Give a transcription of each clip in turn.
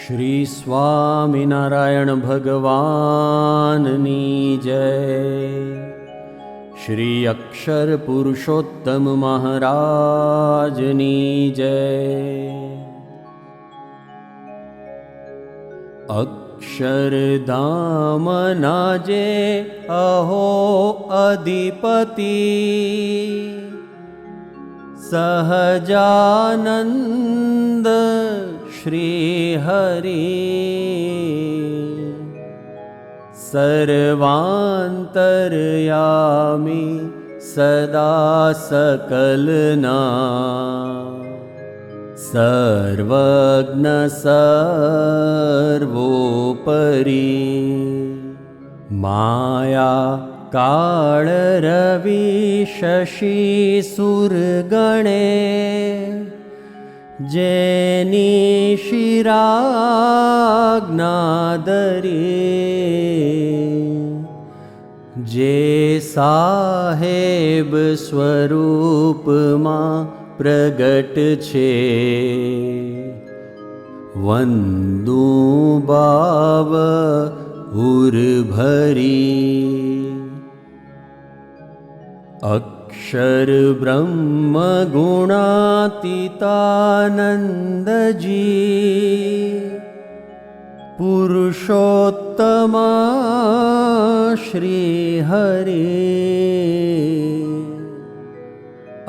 श्री स्वामिनारायण भगवाननी जय। श्री अक्षर पुरुषोत्तम महाराजनी जय। अक्षरधाम नाजे अहो अधिपति सहजानंद श्री हरि सर्वांतर्यामी सदा सकलना सर्वज्ञ सर्वोपरि माया काल रवि शशि सुरगणे जेनी शिराज्ञादरी जे साहेब स्वरूप मां प्रगट छे वंदू बाव उर्भरी अक्षर ब्रह्म गुणातीतानंद जी पुरुषोत्तमा श्री हरि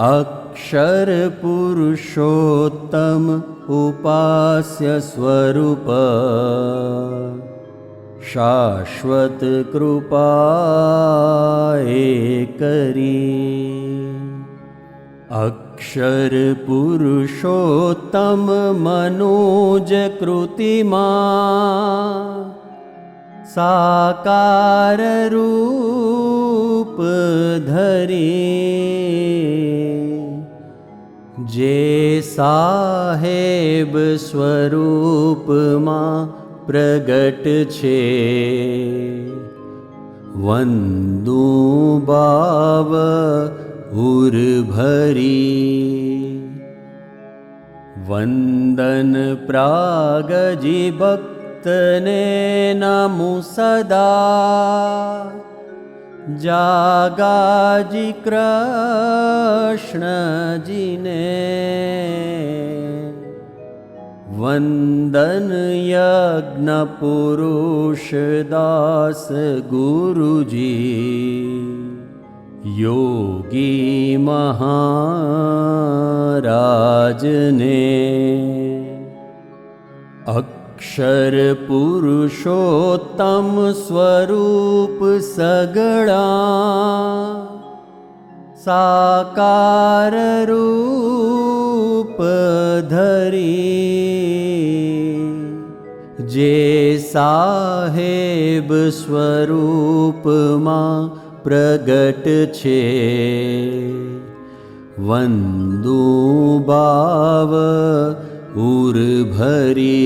अक्षर पुरुषोत्तम उपास्य स्वरूप शाश्वत कृपा करी अक्षर पुरुषोत्तम मनोज कृतिमा साकार रूप धरी जे साहेब स्वरूप मां प्रगट छे वंदू बाव उर्भरी वंदन प्रागजी भक्तने नमु सदा जागाजी कृष्ण जी ने वंदन यज्ञ पुरुष दास गुरुजी योगी महाराज ने अक्षर पुरुषोत्तम स्वरूप सगड़ा साकार रूप धरी जे साहेब स्वरूप मां प्रगट छे वंदू बाव उर्भरी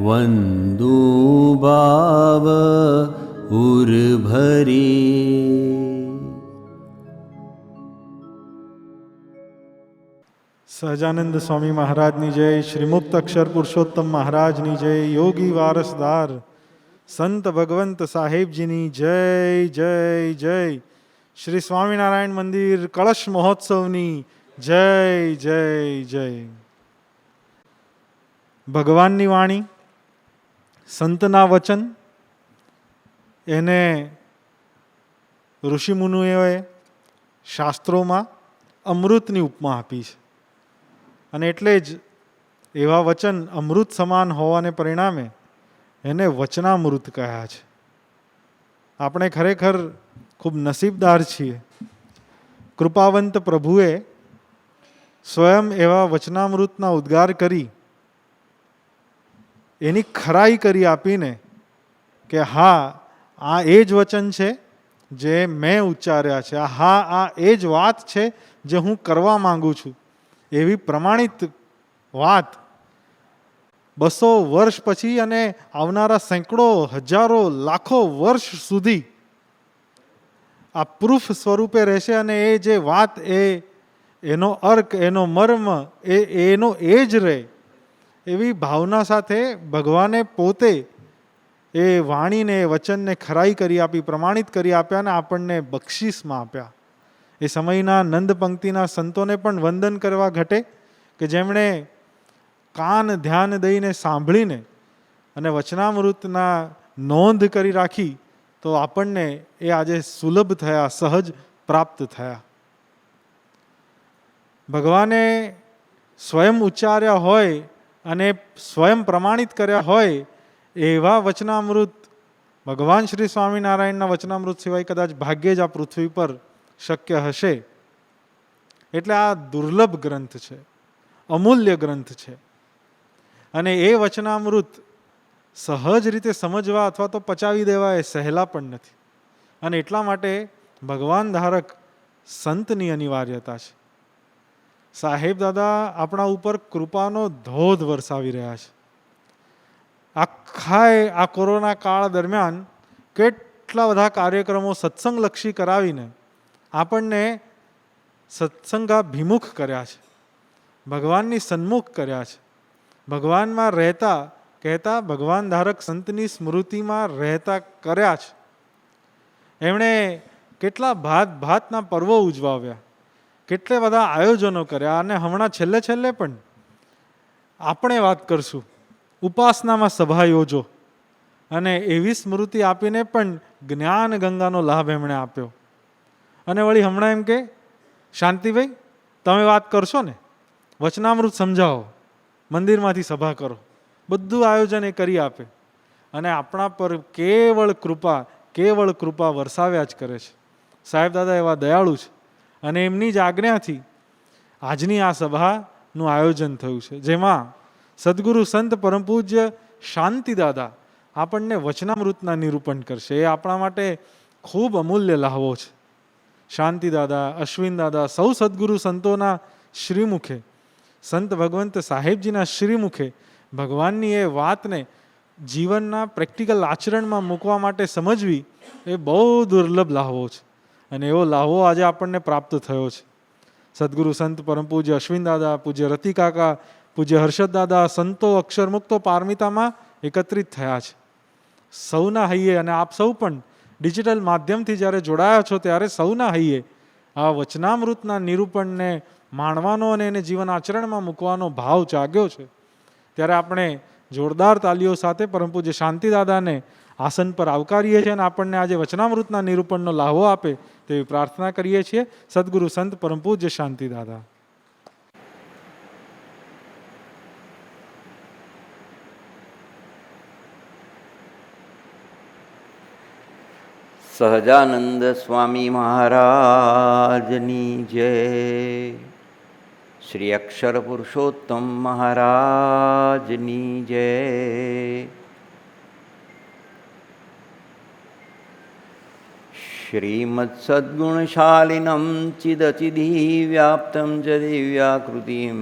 वंदू बाव उर्भरी। સહજાનંદ સ્વામી મહારાજની જય, શ્રીમુક્ત અક્ષર પુરુષોત્તમ મહારાજની જય, યોગી વારસદાર સંત ભગવંત સાહેબજીની જય જય જય, શ્રી સ્વામિનારાયણ મંદિર કળશ મહોત્સવની જય જય જય. ભગવાનની વાણી, સંતના વચન, એને ઋષિમુનિઓએ શાસ્ત્રોમાં અમૃતની ઉપમા આપી છે અને એટલે જ એવા વચન અમૃત સમાન હોવાને પરિણામે એને વચનામૃત કહ્યા છે. આપણે ખરેખર ખૂબ નસીબદાર છીએ. કૃપાવંત પ્રભુએ સ્વયં એવા વચનામૃતના ઉદ્ગાર કરી એની ખરાઈ કરી આપીને કે હા આ એ જ વચન છે જે મેં ઉચ્ચાર્યા છે, હા આ એ જ વાત છે જે હું કરવા માંગુ છું, એવી પ્રમાણિત વાત 200 વર્ષ પછી અને આવનારા સેંકડો હજારો લાખો વર્ષ સુધી આ પ્રૂફ સ્વરૂપે રહેશે અને એ જે વાત એનો અર્ક, એનો મર્મ એનો એ જ રહે એવી ભાવના સાથે ભગવાને પોતે એ વાણીને એ વચનને ખરાઈ કરી આપી, પ્રમાણિત કરી આપ્યા અને આપણને બક્ષિસમાં આપ્યા. એ સમયના નંદ પંક્તિના સંતોને પણ વંદન કરવા ઘટે કે જેમણે કાન ધ્યાન દઈને સાંભળીને અને વચનામૃતના નોંધ કરી રાખી, તો આપણને એ આજે સુલભ થયા, સહજ પ્રાપ્ત થયા. ભગવાને સ્વયં ઉચ્ચાર્યા હોય અને સ્વયં પ્રમાણિત કર્યા હોય એવા વચનામૃત ભગવાન શ્રી સ્વામિનારાયણના વચનામૃત સિવાય કદાચ ભાગ્યે જ આ પૃથ્વી પર શક્ય હશે. એટલે આ દુર્લભ ગ્રંથ છે, અમૂલ્ય ગ્રંથ છે. અને એ વચનામૃત સહજ રીતે સમજવા અથવા તો પચાવી દેવા એ સહેલા પણ નથી. અને એટલા માટે ભગવાન ધારક સંતની અનિવાર્યતા છે. સાહેબ દાદા આપણા ઉપર કૃપાનો ધોધ વરસાવી રહ્યા છે. આખા આ કોરોના કાળ દરમિયાન કેટલા બધા કાર્યક્રમો સત્સંગલક્ષી કરાવીને આપણને સત્સંગાભિમુખ કર્યા છે, ભગવાનની સન્મુખ કર્યા છે. ભગવાનમાં રહેતા કહેતા ભગવાન ધારક સંતની સ્મૃતિમાં રહેતા કર્યા છે. એમણે કેટલા ભાતના પર્વો ઉજવાવ્યા, કેટલા બધા આયોજનો કર્યા. અને હમણાં છેલ્લે પણ આપણે વાત કરશું, ઉપાસનામાં સભા યોજો અને એવી સ્મૃતિ આપીને પણ જ્ઞાન ગંગાનો લાભ એમણે આપ્યો. અને વળી હમણાં એમ કે શાંતિભાઈ તમે વાત કરશો ને, વચનામૃત સમજાવો, મંદિરમાંથી સભા કરો, બધું આયોજન એ કરી આપે. અને આપણા પર કેવળ કૃપા વરસાવ્યા જ કરે છે. સાહેબ દાદા એવા દયાળુ છે અને એમની જ આજ્ઞાથી આજની આ સભાનું આયોજન થયું છે, જેમાં સદગુરુ સંત પરમ પૂજ્ય શાંતિદાદા આપણને વચનામૃતના નિરૂપણ કરશે. એ આપણા માટે ખૂબ અમૂલ્ય લાહવો છે. શાંતિદાદા, અશ્વિન દાદા સૌ સદગુરુ સંતોના શ્રીમુખે, સંત ભગવંત સાહેબજીના શ્રીમુખે ભગવાનની એ વાતને જીવનના પ્રેક્ટિકલ આચરણમાં મૂકવા માટે સમજવી એ બહુ દુર્લભ લાહવો છે. અને એવો લાહવો આજે આપણને પ્રાપ્ત થયો છે. સદગુરુ સંત પરમ પૂજ્ય અશ્વિન દાદા, પૂજ્ય રતિ કાકા, પૂજ્ય હર્ષદ દાદા, સંતો અક્ષરમુક્તો પારમિતામાં એકત્રિત થયા છે. સૌના હૈયે, અને આપ સૌ પણ ડિજિટલ માધ્યમથી જ્યારે જોડાયા છો ત્યારે સૌના હૈયે આ વચનામૃતના નિરૂપણને માણવાનો અને એને જીવન આચરણમાં મૂકવાનો ભાવ જાગ્યો છે. ત્યારે આપણે જોરદાર તાલીઓ સાથે પરમ પૂજ્ય શાંતિદાદાને આસન પર આવકારીએ છીએ અને આપણને આજે વચનામૃતના નિરૂપણનો લાહવો આપે તેવી પ્રાર્થના કરીએ છીએ. સદગુરુ સંત પરમ પૂજ્ય શાંતિદાદા. સહજાનંદ સ્વામી મહારાજની જય. શ્રી અક્ષર પુરુષોત્તમ મહારાજની જય. શ્રીમદ સદ્ગુણશાલિનમ ચિદચિદી વ્યાપ્તમ ચ દિવ્યાકૃતિમ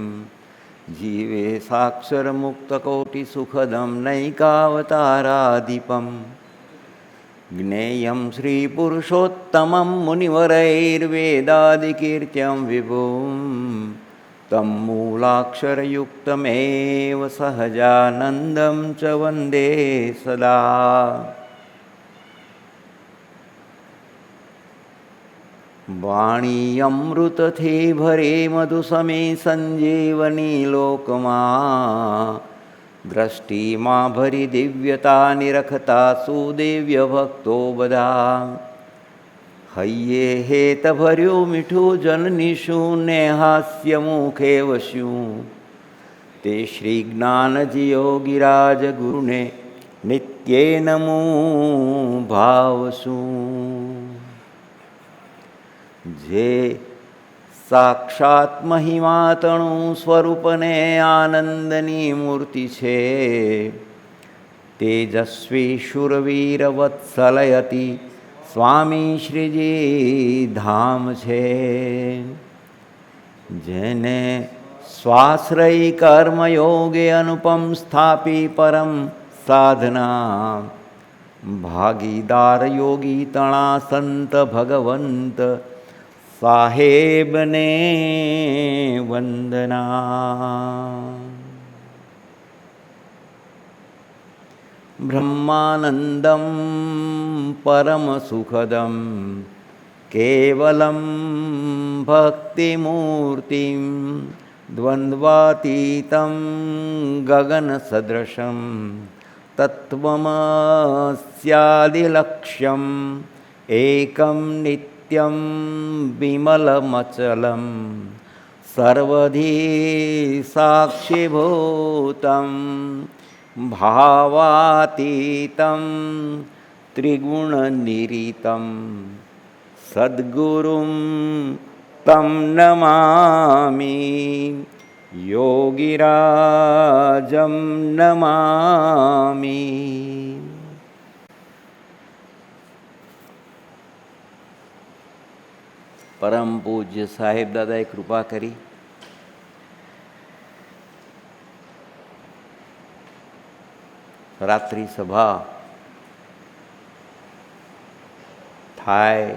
જીવે સાક્ષરમુક્તકોટિસુખદમ નૈકાવતારાધિપમ જ્ઞેયં શ્રીપુરુષોત્તમં મુનિવરૈર્વેદાદિકીર્ત્યં વિભું तं મૂલાક્ષરયુક્તમેવ સહજાનંદં ચ વંદે સદા. વાણી અમૃતથી ભરે મધુસમે સંજીવની લોકમાં દ્રષ્ટિમાં ભરી દિવ્યતા નિરખતા સુદિવ્ય ભક્તો બધા. હૈયે હેત ભર્યું મીઠું જનનિશું ને હાસ્ય મુખે વસ્યું તે શ્રી જ્ઞાનજી યોગીરાજ ગુરુને નિત્યે નમું ભાવસું. જે સાક્ષાત મહિમાતણું સ્વરૂપને આનંદની મૂર્તિ છે, તેજસ્વી શુરવીર વત્સલયતિ સ્વામી શ્રીજી ધામ છે. જેને સ્વાશ્રયી કર્મયોગે અનુપમ સ્થાપી પરમ સાધના ભાગીદાર યોગી તણા સંત ભગવંત સાહેબને વંદના. બ્રહ્માનંદમ પરમસુખદમ કેવલમ ભક્તિમૂર્તિમ દ્વંદ્વાતીતમ ગગનસદૃશમ તત્વમસ્યાદિલક્ષ્યમ એકમ નિત્યમ વિમલમચલમ સર્વધી સાક્ષીભૂતમ ભાવાતીતમ ત્રિગુણનિરીતમ સદ્ગુરુમ તમ નમામિ યોગીરાજમ નમામિ. પરમ પૂજ્ય સાહેબ દાદાએ કૃપા કરી રાત્રિ સભા થાય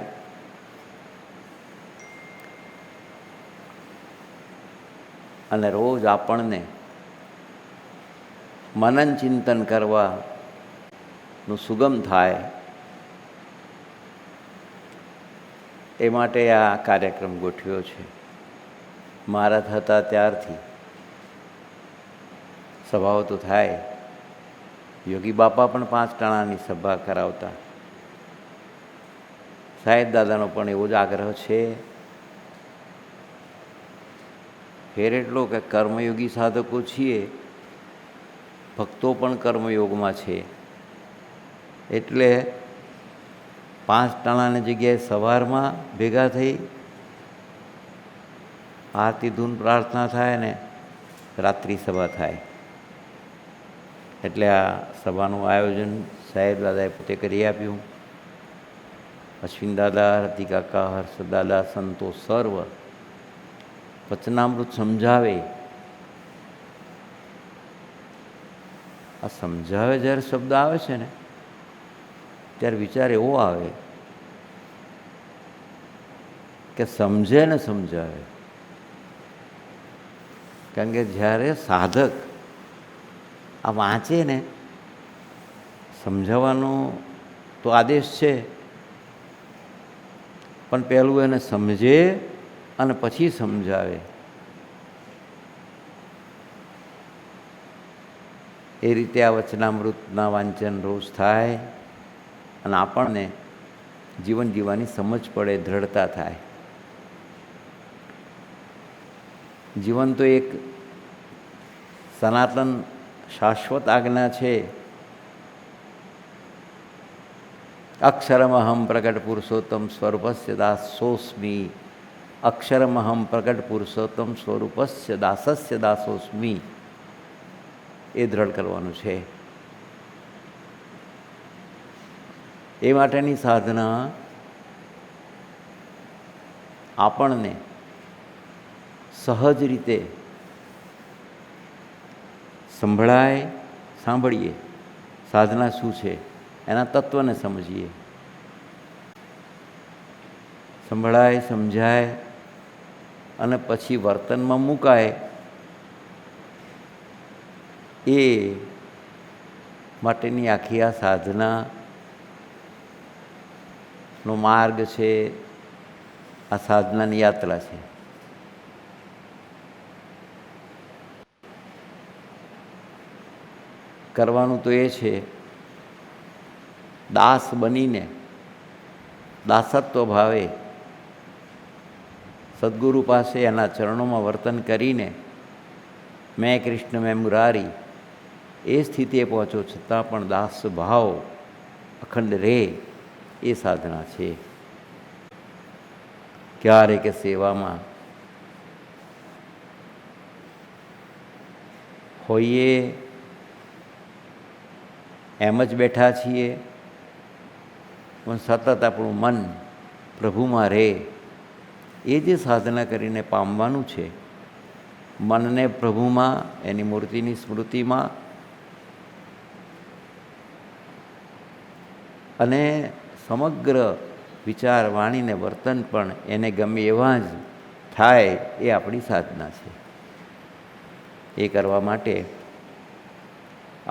અને રોજ આપણને મનન ચિંતન કરવાનું સુગમ થાય એ માટે આ કાર્યક્રમ ગોઠવ્યો છે. મહારાજ હતા ત્યારથી સભાઓ તો થાય. યોગી બાપા પણ 5 ટાણાની સભા કરાવતા. સાહેબ દાદાનો પણ એવો જ આગ્રહ છે. ફેર એટલો કે કર્મયોગી સાધકો છીએ, ભક્તો પણ કર્મયોગમાં છે, એટલે 5 ટાણાની જગ્યાએ સવારમાં ભેગા થઈ આરતી ધૂન પ્રાર્થના થાય ને રાત્રિ સભા થાય. એટલે આ સભાનું આયોજન સાહેબ દાદાએ પોતે કરી આપ્યું. અશ્વિન દાદા, રતિ કાકા, હર્ષદ દાદા, સંતો સર્વ વચનામૃત સમજાવે. આ સમજાવે જ્યારે શબ્દ આવે છે ને ત્યારે વિચાર એવો આવે કે સમજે ને સમજાવે. કારણ કે જ્યારે સાધક આ વાંચે ને, સમજાવવાનો તો આદેશ છે, પણ પહેલું એને સમજે અને પછી સમજાવે. એ રીતે આ વચનામૃતના વાંચન રોજ થાય અને આપણને જીવન જીવવાની સમજ પડે, દ્રઢતા થાય. જીવન તો એક સનાતન શાશ્વત આજ્ઞા છે. અક્ષરમહમ પ્રગટ પુરુષોત્તમ સ્વરૂપસ્ય દાસોસ્મી. અક્ષરમહમ પ્રગટ પુરુષોત્તમ સ્વરૂપસ્ય દાસસ્ય દાસોસ્મી. એ દ્રઢ કરવાનું છે. એ માટેની સાધના આપણને સહજ રીતે સંભળાય, સાંભળીએ. સાધના શું છે એના તત્વને સમજીએ. સંભળાય, સમજાય અને પછી વર્તનમાં મુકાય. એ માટેની આખી આ સાધનાનો માર્ગ છે. આ સાધનાની યાત્રા છે. કરવાનું તો એ છે દાસ બનીને, દાસત્વ ભાવે સદગુરુ પાસે એના ચરણોમાં વર્તન કરીને મેં કૃષ્ણ મેં મુરારી એ સ્થિતિએ પહોંચો, છતાં પણ દાસ ભાવ અખંડ રહે. એ સાધના છે. ક્યારે કે સેવામાં હોઈએ, એમ જ બેઠા છીએ, પણ સતત આપણું મન પ્રભુમાં રહે. એ જે સાધના કરીને પામવાનું છે, મનને પ્રભુમાં, એની મૂર્તિની સ્મૃતિમાં, અને સમગ્ર વિચાર, વાણીને વર્તન પણ એને ગમે એવા જ થાય. એ આપણી સાધના છે. એ કરવા માટે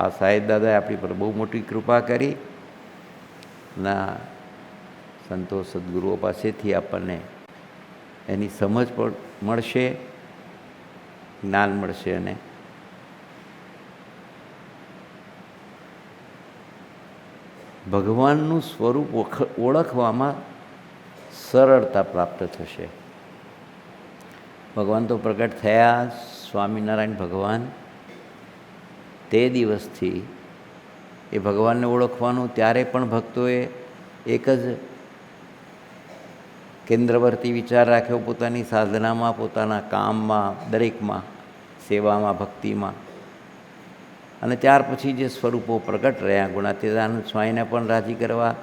આ સાહેબ દાદાએ આપણી પર બહુ મોટી કૃપા કરી ના સંતો સદગુરુઓ પાસેથી આપણને એની સમજ પણ મળશે, જ્ઞાન મળશે અને ભગવાનનું સ્વરૂપ ઓળખવામાં સરળતા પ્રાપ્ત થશે. ભગવાન તો પ્રગટ થયા, સ્વામિનારાયણ ભગવાન. તે દિવસથી એ ભગવાનને ઓળખવાનું, ત્યારે પણ ભક્તોએ એક જ કેન્દ્રવર્તી વિચાર રાખ્યો પોતાની સાધનામાં, પોતાના કામમાં, દરેકમાં, સેવામાં, ભક્તિમાં. અને ત્યાર પછી જે સ્વરૂપો પ્રગટ રહ્યા, ગુણાતીતાનંદ સ્વામીને પણ રાજી કરવા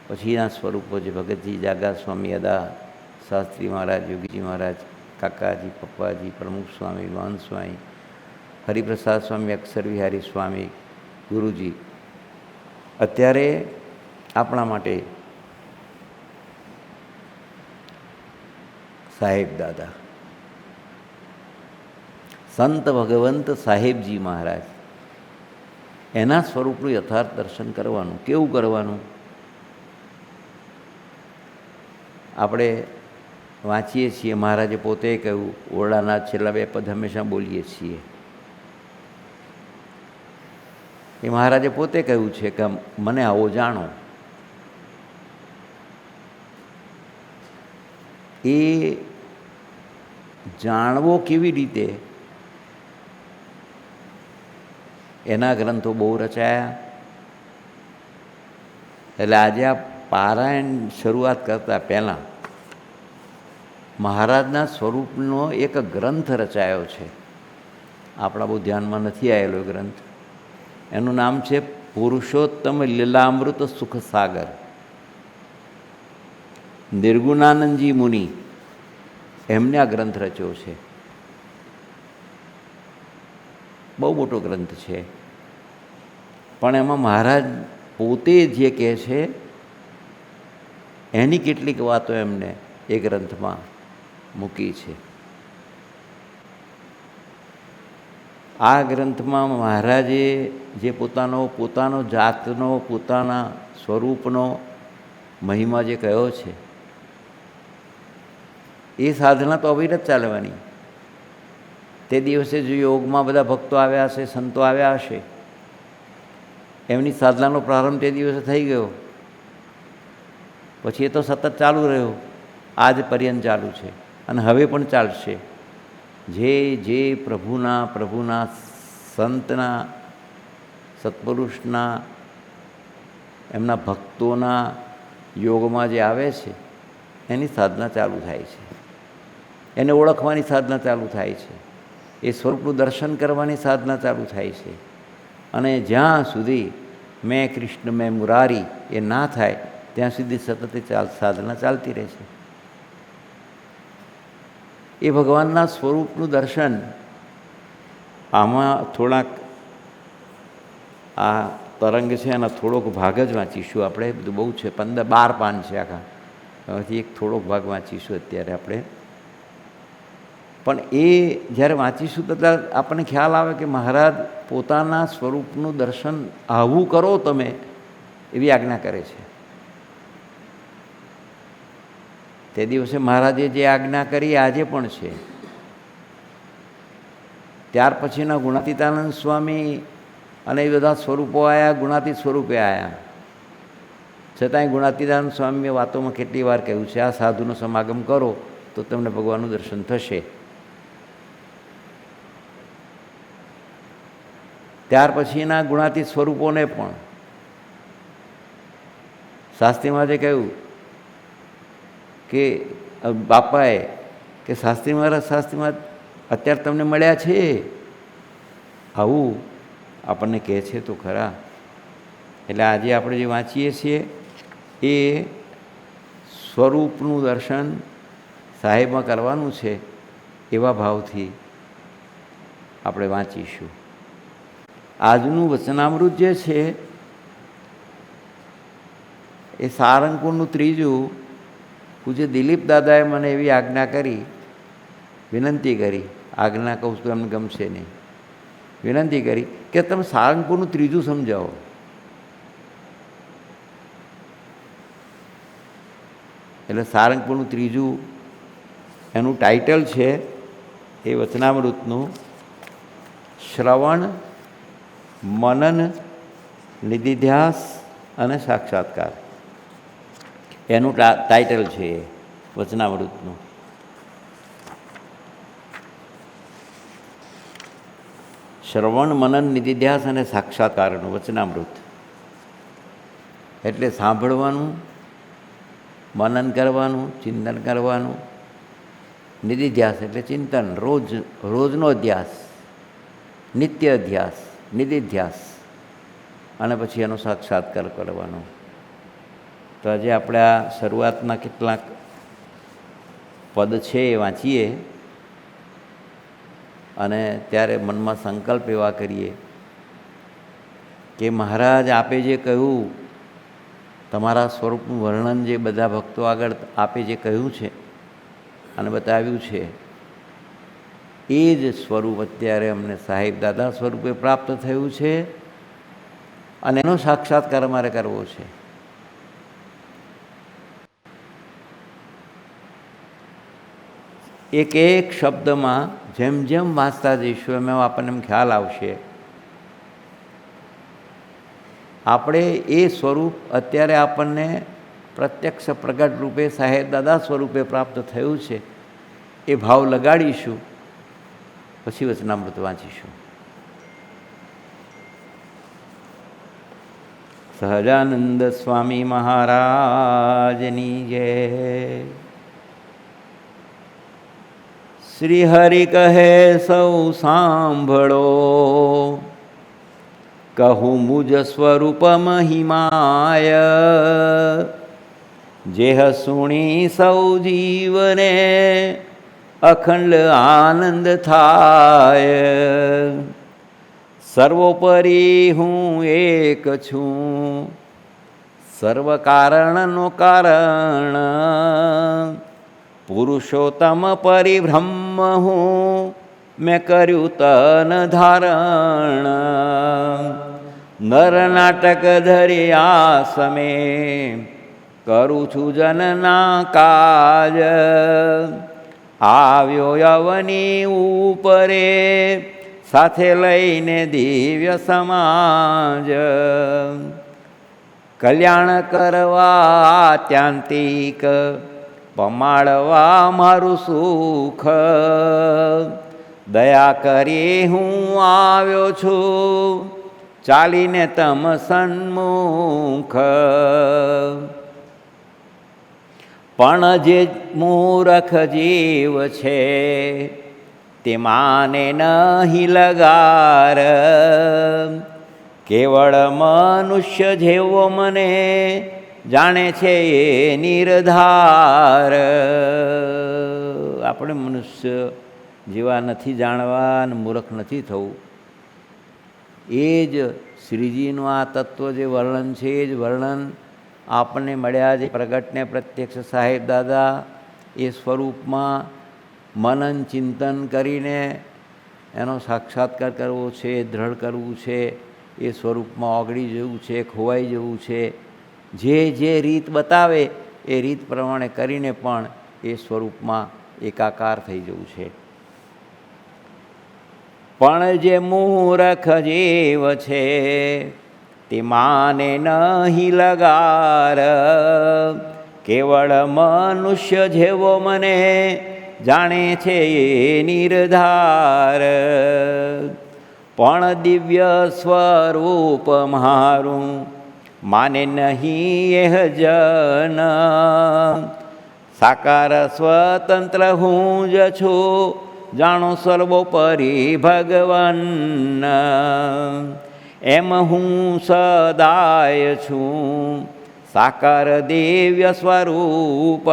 પછીના સ્વરૂપો જે ભગતજી, જાગા સ્વામી, અદા શાસ્ત્રી મહારાજ, યોગીજી મહારાજ, કાકાજી, પપ્પાજી, પ્રમુખ સ્વામી, મહંત સ્વામી, હરિપ્રસાદ સ્વામી, અક્ષર વિહારી સ્વામી, ગુરુજી, અત્યારે આપણા માટે સાહેબ દાદા, સંત ભગવંત સાહેબજી મહારાજ, એના સ્વરૂપનું યથાર્થ દર્શન કરવાનું. કેવું કરવાનું? આપણે વાંચીએ છીએ, મહારાજે પોતે કહ્યું, ઓરડાના છેલ્લા 2 પદ હંમેશા બોલીએ છીએ. એ મહારાજે પોતે કહ્યું છે કે મને આવો જાણો. એ જાણવો કેવી રીતે? એના ગ્રંથો બહુ રચાયા. એટલે આજે આ પારાયણ શરૂઆત કરતાં પહેલાં મહારાજના સ્વરૂપનો એક ગ્રંથ રચાયો છે. આપણા બહુ ધ્યાનમાં નથી આવેલો ગ્રંથ. એનું નામ છે પુરુષોત્તમ લીલામૃત સુખ સાગર. નિર્ગુણાનંદજી મુનિ એમને આ ગ્રંથ રચ્યો છે. બહુ મોટો ગ્રંથ છે. પણ એમાં મહારાજ પોતે જે કહે છે એની કેટલીક વાતો એમને એ ગ્રંથમાં મૂકી છે. આ ગ્રંથમાં મહારાજે જે પોતાનો જાતનો, પોતાના સ્વરૂપનો મહિમા જે કહ્યો છે, એ સાધના તો અવિરત ચાલવાની. તે દિવસે જો યોગમાં બધા ભક્તો આવ્યા હશે, સંતો આવ્યા હશે, એમની સાધનાનો પ્રારંભ તે દિવસે થઈ ગયો, પછી એ તો સતત ચાલુ રહ્યો, આજ પર્યંત ચાલુ છે અને હવે પણ ચાલશે. જે પ્રભુના સંતના, સત્પુરુષના, એમના ભક્તોના યોગમાં જે આવે છે એની સાધના ચાલુ થાય છે. એને ઓળખવાની સાધના ચાલુ થાય છે. એ સ્વરૂપનું દર્શન કરવાની સાધના ચાલુ થાય છે. અને જ્યાં સુધી મેં કૃષ્ણ મેં મુરારી એ ના થાય ત્યાં સુધી સતત સાધના ચાલતી રહે છે. એ ભગવાનના સ્વરૂપનું દર્શન આમાં થોડાક આ તરંગ છે એના થોડોક ભાગ જ વાંચીશું આપણે. બધું બહુ છે, 12 પાન છે આખા. એમાંથી એક થોડોક ભાગ વાંચીશું અત્યારે આપણે. પણ એ જ્યારે વાંચીશું તો ત્યારે આપણને ખ્યાલ આવે કે મહારાજ પોતાના સ્વરૂપનું દર્શન આવું કરો તમે, એવી આજ્ઞા કરે છે. તે દિવસે મહારાજે જે આજ્ઞા કરી આજે પણ છે. ત્યાર પછીના ગુણાતીતાનંદ સ્વામી અને એ બધા સ્વરૂપો આવ્યા, ગુણાતીત સ્વરૂપે આવ્યા. છતાંય ગુણાતીતાનંદ સ્વામીએ વાતોમાં કેટલી વાર કહ્યું છે, આ સાધુનો સમાગમ કરો તો તમને ભગવાનનું દર્શન થશે. ત્યાર પછીના ગુણાતીત સ્વરૂપોને પણ શાસ્ત્રીમાં જે કહ્યું કે બાપાએ કે શાસ્ત્રી મહારાજ અત્યારે તમને મળ્યા છે, આવું આપણને કહે છે તો ખરા. એટલે આજે આપણે જે વાંચીએ છીએ એ સ્વરૂપનું દર્શન સાહેબમાં કરવાનું છે, એવા ભાવથી આપણે વાંચીશું. આજનું વચનામૃત જે છે એ સારંગપુરનું 3જું પૂજ્ય દિલીપ દાદાએ મને એવી આજ્ઞા કરી, વિનંતી કરી, આજ્ઞા કહું તો એમને ગમશે નહીં, વિનંતી કરી કે તમે સારંગપુરનું ત્રીજું સમજાવો. એટલે સારંગપુરનું ત્રીજું એનું ટાઇટલ છે એ વચનામૃતનું શ્રવણ, મનન, નિધિધ્યાસ અને સાક્ષાત્કાર. એનું ટાઇટલ છે એ વચનામૃતનું. શ્રવણ, મનન, નિધિધ્યાસ અને સાક્ષાત્કારનું વચનામૃત. એટલે સાંભળવાનું, મનન કરવાનું, ચિંતન કરવાનું, નિધિધ્યાસ એટલે ચિંતન, રોજનો અધ્યાસ, નિત્ય અધ્યાસ, નિધિધ્યાસ, અને પછી એનો સાક્ષાત્કાર કરવાનો. તો આજે આપણે આ શરૂઆતના કેટલાક પદ છે એ વાંચીએ અને ત્યારે મનમાં સંકલ્પ એવા કરીએ કે મહારાજ આપે જે કહ્યું, તમારા સ્વરૂપનું વર્ણન જે બધા ભક્તો આગળ આપે જે કહ્યું છે અને બતાવ્યું છે, એ જ સ્વરૂપ અત્યારે અમને સાહેબ દાદા સ્વરૂપે પ્રાપ્ત થયું છે અને એનો સાક્ષાત્કાર અમારે કરવો છે. એક એક શબ્દમાં જેમ જેમ વાંચતા જઈશું એમ આપણને એમ ખ્યાલ આવશે આપણે એ સ્વરૂપ અત્યારે આપણને પ્રત્યક્ષ પ્રગટ રૂપે સાહેબ દાદા સ્વરૂપે પ્રાપ્ત થયું છે એ ભાવ લગાડીશું, પછી વચનામૃત વાંચીશું. સહજાનંદ સ્વામી મહારાજની જય. શ્રી હરિ કહે સૌ સાંભળો, કહું મુજ સ્વરૂપ મહિમાય, જેહ સુણી સૌ જીવને અખંડ આનંદ થાય. સર્વોપરી હું એક છું, સર્વ કારણનો કારણ, પુરુષોત્તમ પરિબ્રહ્મ હું, મેં કર્યું તન ધારણ. નર નાટક ધરી આસમે, કરું છું જનના કાજ. આવ્યો યવની ઉપરે, સાથે લઈને દિવ્ય સમાજ. કલ્યાણ કરવા આત્યંતિક, પમાડવા મારું સુખ. દયા કરી હું આવ્યો છું, ચાલીને તમ સન્મુખ. પણ જે મૂરખ જીવ છે, તે માને નહીં લગાર. કેવળ મનુષ્ય જેવો મને જાણે છે એ નિર્ધાર. આપણે મનુષ્ય જેવા નથી જાણવા અને મૂર્ખ નથી થવું. એ જ શ્રીજીનું આ તત્વ જે વર્ણન છે એ જ વર્ણન આપણને મળ્યા જે પ્રગટને પ્રત્યક્ષ સાહેબ દાદા એ સ્વરૂપમાં મનન ચિંતન કરીને એનો સાક્ષાત્કાર કરવો છે, દ્રઢ કરવું છે, એ સ્વરૂપમાં ઓગળી જવું છે, ખોવાઈ જવું છે. જે રીત બતાવે એ રીત પ્રમાણે કરીને પણ એ સ્વરૂપમાં એકાકાર થઈ જવું છે. પણ જે મૂરખ જીવ છે, તે માને નહીં લગાર. કેવળ મનુષ્ય જેવો મને જાણે છે એ નિર્ધાર. પણ દિવ્ય સ્વરૂપ મારું માને નહીં એહ જન. સાકાર સ્વતંત્ર હું જ છું, જાણો સર્વોપરી ભગવાન. એમ હું સદાય છું, સાકાર દિવ્ય સ્વરૂપ.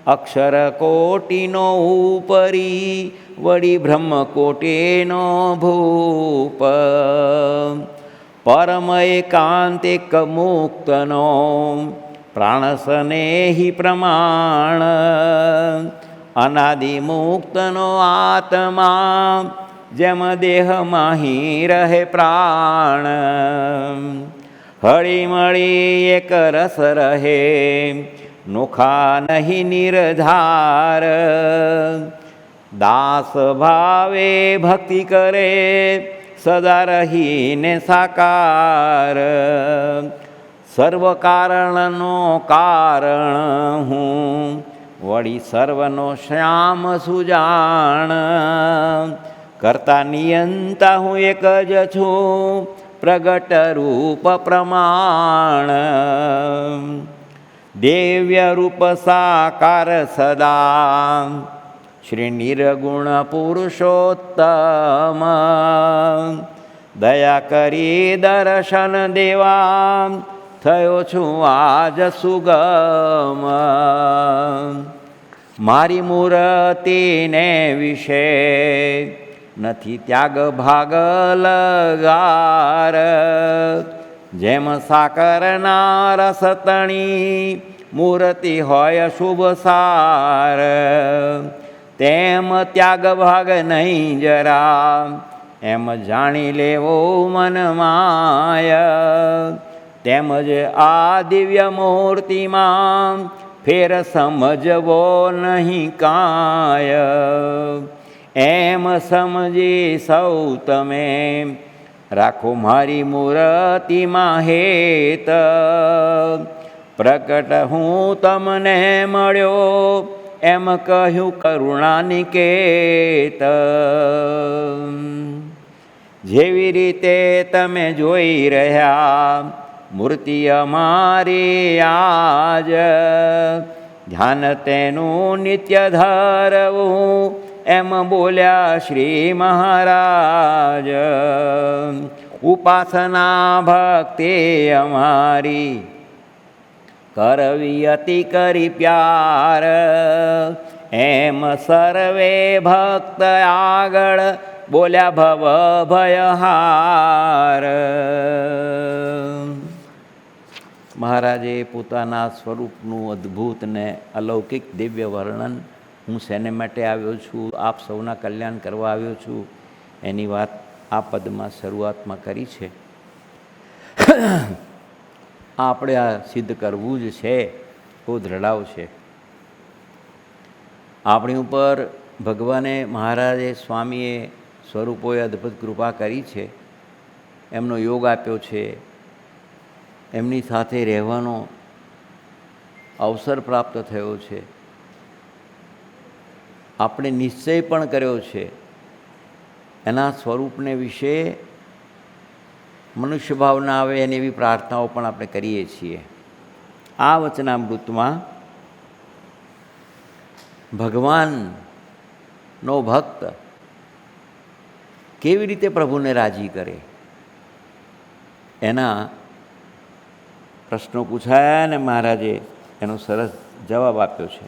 અક્ષર કોટીનો ઉપરી, વળી બ્રહ્મ કોટીનો ભૂપ. પરમ એકાંતિક મુક્તનો પ્રાણ સ્નેહી પ્રમાણ. અનાદિ મુક્તનો આત્મા જેમ દેહમાં રહે પ્રાણ, હળી મળી એક રસ રહે, નોખા નહીં નિર્ધાર, દાસ ભાવે ભક્તિ કરે, સદા રહીને સાકાર, સર્વ કારણનો કારણ હું, વળી સર્વનો શ્યામ સુજાણ, કરતા નિયંતા હું એક જ છું, પ્રગટ રૂપ પ્રમાણ, દિવ્ય રૂપ સાકાર સદા, શ્રી નિર્ગુણ પુરુષોત્તમ, દયા કરી દર્શન દેવા, થયો છું આજ સુગમ, મારી મૂર્તિને વિશે નથી ત્યાગ ભાગ લગાર, જેમ સાકરના રસ તણી મૂર્તિ હોય શુભ સાર, તેમ ત્યાગ ભાગ નહીં જરા, એમ જાણી લેવો મન માય, તેમજ આ દિવ્ય મૂર્તિમાં ફેર સમજવો નહીં કાય, એમ સમજી સૌ તમે રાખો મારી મૂર્તિમાં હેત, પ્રગટ હું તમને મળ્યો એમ કહ્યું કરુણાનિકેત, જેવી રીતે તમે જોઈ રહ્યા મૂર્તિ અમારી આજ, ધ્યાન તેનું નિત્ય ધરવું એમ બોલ્યા શ્રી મહારાજ, ઉપાસના ભક્તિ અમારી કરવી અતિ કરી પ્યાર, એમ સર્વે ભક્ત આગળ બોલ્યા ભવ ભયહાર. મહારાજે પોતાના સ્વરૂપનું અદ્ભુત ને અલૌકિક દિવ્ય વર્ણન, હું શેને માટે આવ્યો છું, આપ સૌના કલ્યાણ કરવા આવ્યો છું, એની વાત આ પદમાં શરૂઆતમાં કરી છે. આપણે આ સિદ્ધ કરવું જ છે, બહુ દ્રઢાવ છે આપણી ઉપર. ભગવાને મહારાજે સ્વામીએ સ્વરૂપોએ અદ્ભુત કૃપા કરી છે, એમનો યોગ આપ્યો છે, એમની સાથે રહેવાનો અવસર પ્રાપ્ત થયો છે, આપણે નિશ્ચય પણ કર્યો છે, એના સ્વરૂપને વિશે મનુષ્ય ભાવના આવે એની એવી પ્રાર્થનાઓ પણ આપણે કરીએ છીએ. આ વચનામૃતમાં ભગવાનનો ભક્ત કેવી રીતે પ્રભુને રાજી કરે એના પ્રશ્નો પૂછાયા અને મહારાજે એનો સરસ જવાબ આપ્યો છે.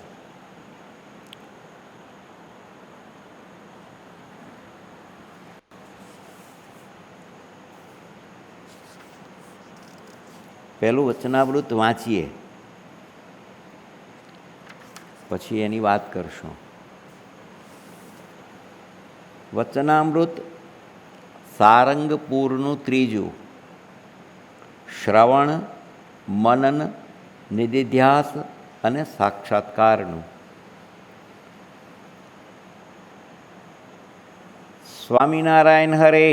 પહેલું વચનામૃત વાંચીએ, પછી એની વાત કરશું. વચનામૃત સારંગપુરનું ત્રીજું, શ્રવણ, મનન, નિધિધ્યાસ અને સાક્ષાત્કારનું. સ્વામિનારાયણ હરે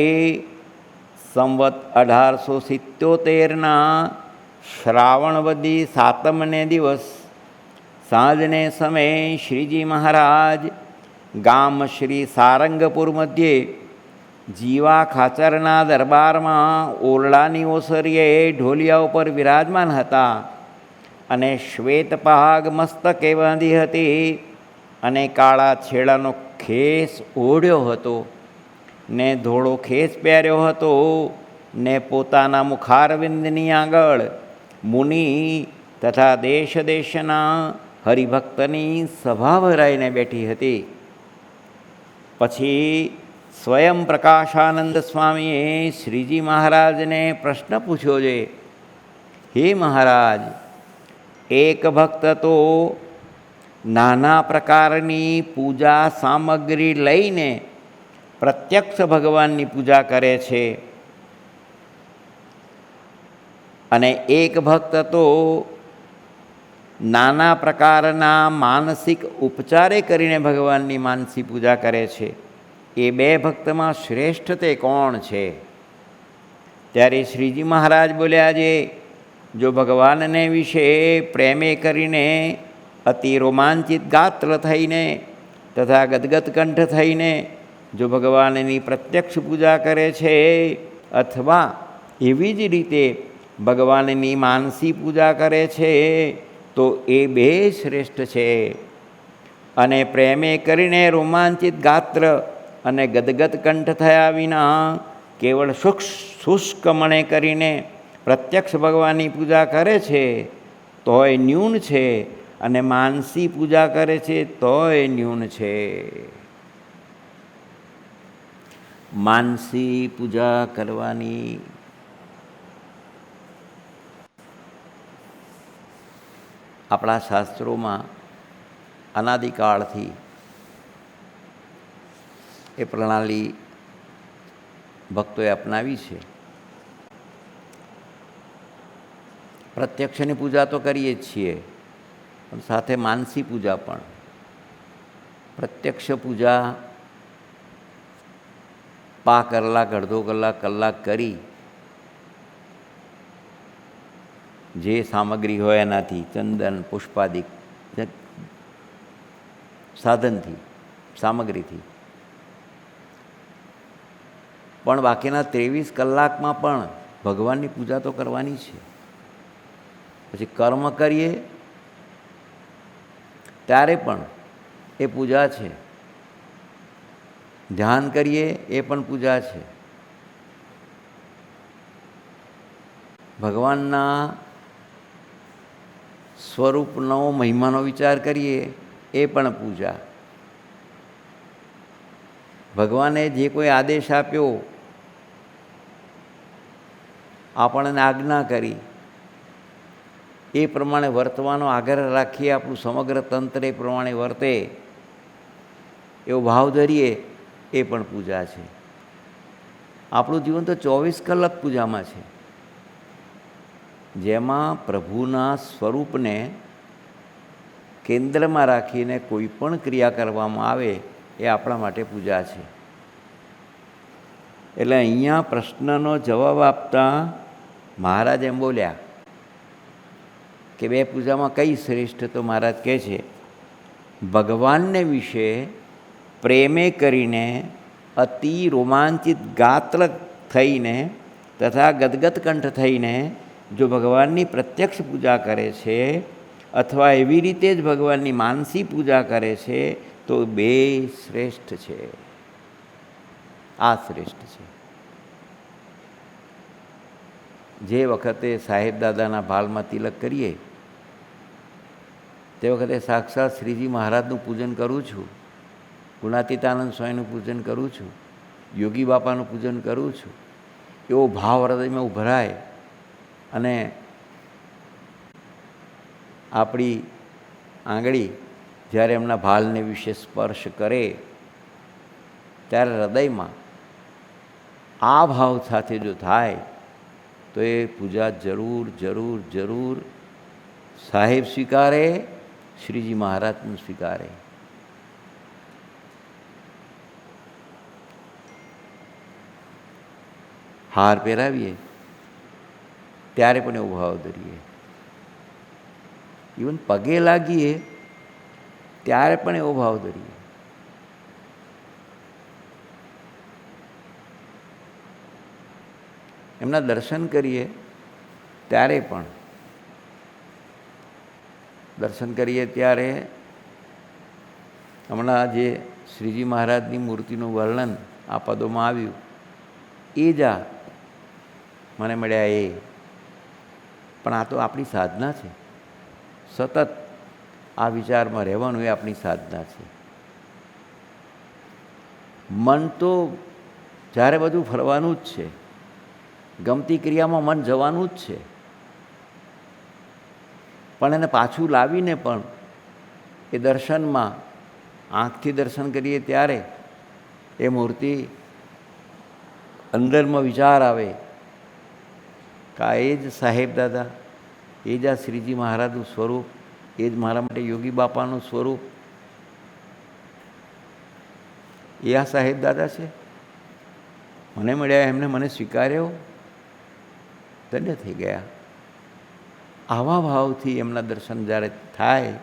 સંવત 1877ના શ્રાવણવદી સાતમને દિવસ સાંજને સમયે શ્રીજી મહારાજ ગામ શ્રી સારંગપુર મધ્યે જીવા ખાચરના દરબારમાં ઓરડાની ઓસરીએ ઢોલિયા ઉપર વિરાજમાન હતા અને શ્વેત પહાગ મસ્તકે બાંધી હતી અને કાળા છેડાનો ખેસ ઓઢ્યો હતો ને ધોળો ખેસ પહેર્યો હતો ને પોતાના મુખારવિંદની આગળ મુનિ તથા દેશ દેશના હરિભક્તની સભા ભરાઈને બેઠી હતી. પછી સ્વયં પ્રકાશાનંદ સ્વામીએ શ્રીજી મહારાજને પ્રશ્ન પૂછ્યો છે, હે મહારાજ, એક ભક્ત તો નાના પ્રકારની પૂજા સામગ્રી લઈને પ્રત્યક્ષ ભગવાનની પૂજા કરે છે. અને એક ભક્ત તો નાના પ્રકારના માનસિક ઉપચારે કરીને ભગવાનની માનસી પૂજા કરે છે. એ બે ભક્તમાં શ્રેષ્ઠ તે કોણ છે? ત્યારે શ્રીજી મહારાજ બોલ્યા, જો ભગવાનને વિશે પ્રેમે કરીને અતિ રોમાંચિત ગાત્ર થઈને તથા ગદગદ કંઠ થઈને જો ભગવાનની પ્રત્યક્ષ પૂજા કરે છે, અથવા એવી જ રીતે ભગવાનની માનસી પૂજા કરે છે, તો એ બે શ્રેષ્ઠ છે. અને પ્રેમે કરીને રોમાંચિત ગાત્ર અને ગદગદ કંઠ થયા વિના કેવળ શુષ્ક મણે કરીને પ્રત્યક્ષ ભગવાનની પૂજા કરે છે તોય ન્યૂન છે, અને માનસી પૂજા કરે છે તોય ન્યૂન છે. માનસી પૂજા કરવાની આપણા શાસ્ત્રોમાં અનાદિકાળથી એ પ્રણાલી ભક્તોએ અપનાવી છે. પ્રત્યક્ષની પૂજા તો કરીએ જ છીએ, પણ સાથે માનસી પૂજા પણ. પ્રત્યક્ષ પૂજા 5 કલાક, અડધો કલાક કરી જે સામગ્રી હોય એનાથી, ચંદન પુષ્પાદિક સાધનથી, સામગ્રીથી, પણ બાકીના 23 કલાકમાં પણ ભગવાનની પૂજા તો કરવાની છે. પછી કર્મ કરીએ ત્યારે પણ એ પૂજા છે, ધ્યાન કરીએ એ પણ પૂજા છે, ભગવાનના સ્વરૂપનો મહિમાનો વિચાર કરીએ એ પણ પૂજા. ભગવાને જે કોઈ આદેશ આપ્યો, આપણને આજ્ઞા કરી, એ પ્રમાણે વર્તવાનો આગ્રહ રાખીએ, આપણું સમગ્ર તંત્ર એ પ્રમાણે વર્તે એવો ભાવ ધરીએ એ પણ પૂજા છે. આપણું જીવન તો 24 કલાક પૂજામાં છે, જેમાં પ્રભુના સ્વરૂપને કેન્દ્રમાં રાખીને કોઈ પણ ક્રિયા કરવામાં આવે એ આપણા માટે પૂજા છે. એટલે અહીંયા પ્રશ્નનો જવાબ આપતા મહારાજ એમ બોલ્યા કે બે પૂજામાં કઈ શ્રેષ્ઠ? તો મહારાજ કહે છે, ભગવાનને વિશે પ્રેમે કરીને અતિ રોમાંચિત ગાત્ર થઈને તથા ગદગદ કંઠ થઈને જો ભગવાનની પ્રત્યક્ષ પૂજા કરે છે, અથવા એવી રીતે જ ભગવાનની માનસી પૂજા કરે છે, તો બે શ્રેષ્ઠ છે. આ શ્રેષ્ઠ છે. જે વખતે સાહેબ દાદાના ભાલમાં તિલક કરીએ તે વખતે સાક્ષાત શ્રીજી મહારાજનું પૂજન કરું છું, ગુણાતીતાનંદ સ્વામીનું પૂજન કરું છું, યોગી બાપાનું પૂજન કરું છું. એવો ભાવ હૃદયમાં ઉભરાય અને આપણી આંગળી જ્યારે એમના ભાલને વિશે સ્પર્શ કરે ત્યારે હૃદયમાં આ ભાવ સાથે જો થાય તો એ પૂજા જરૂર જરૂર જરૂર સાહેબ સ્વીકારે, શ્રીજી મહારાજનું સ્વીકારે. હાર પહેરાવીએ ત્યારે પણ એવો ભાવ ધરીએ, ઇવન પગે લાગીએ ત્યારે પણ એવો ભાવ ધરીએ. એમના દર્શન કરીએ ત્યારે પણ, દર્શન કરીએ ત્યારે હમણાં જે શ્રીજી મહારાજની મૂર્તિનું વર્ણન આ પદોમાં આવ્યું, એ જ મને મળ્યા એ. પણ આ તો આપણી સાધના છે, સતત આ વિચારમાં રહેવાનું એ આપણી સાધના છે. મન તો જ્યારે બધું ફરવાનું જ છે, ગમતી ક્રિયામાં મન જવાનું જ છે, પણ એને પાછું લાવીને પણ એ દર્શનમાં આંખથી દર્શન કરીએ ત્યારે એ મૂર્તિ અંદરમાં વિચાર આવે કે આ એ જ સાહેબ દાદા, એ જ આ શ્રીજી મહારાજનું સ્વરૂપ, એ જ મારા માટે યોગી બાપાનું સ્વરૂપ, એ આ સાહેબ દાદા છે, મને મળ્યા, એમને મને સ્વીકાર્યો, ધન્ય થઈ ગયા. આવા ભાવથી એમના દર્શન જ્યારે થાય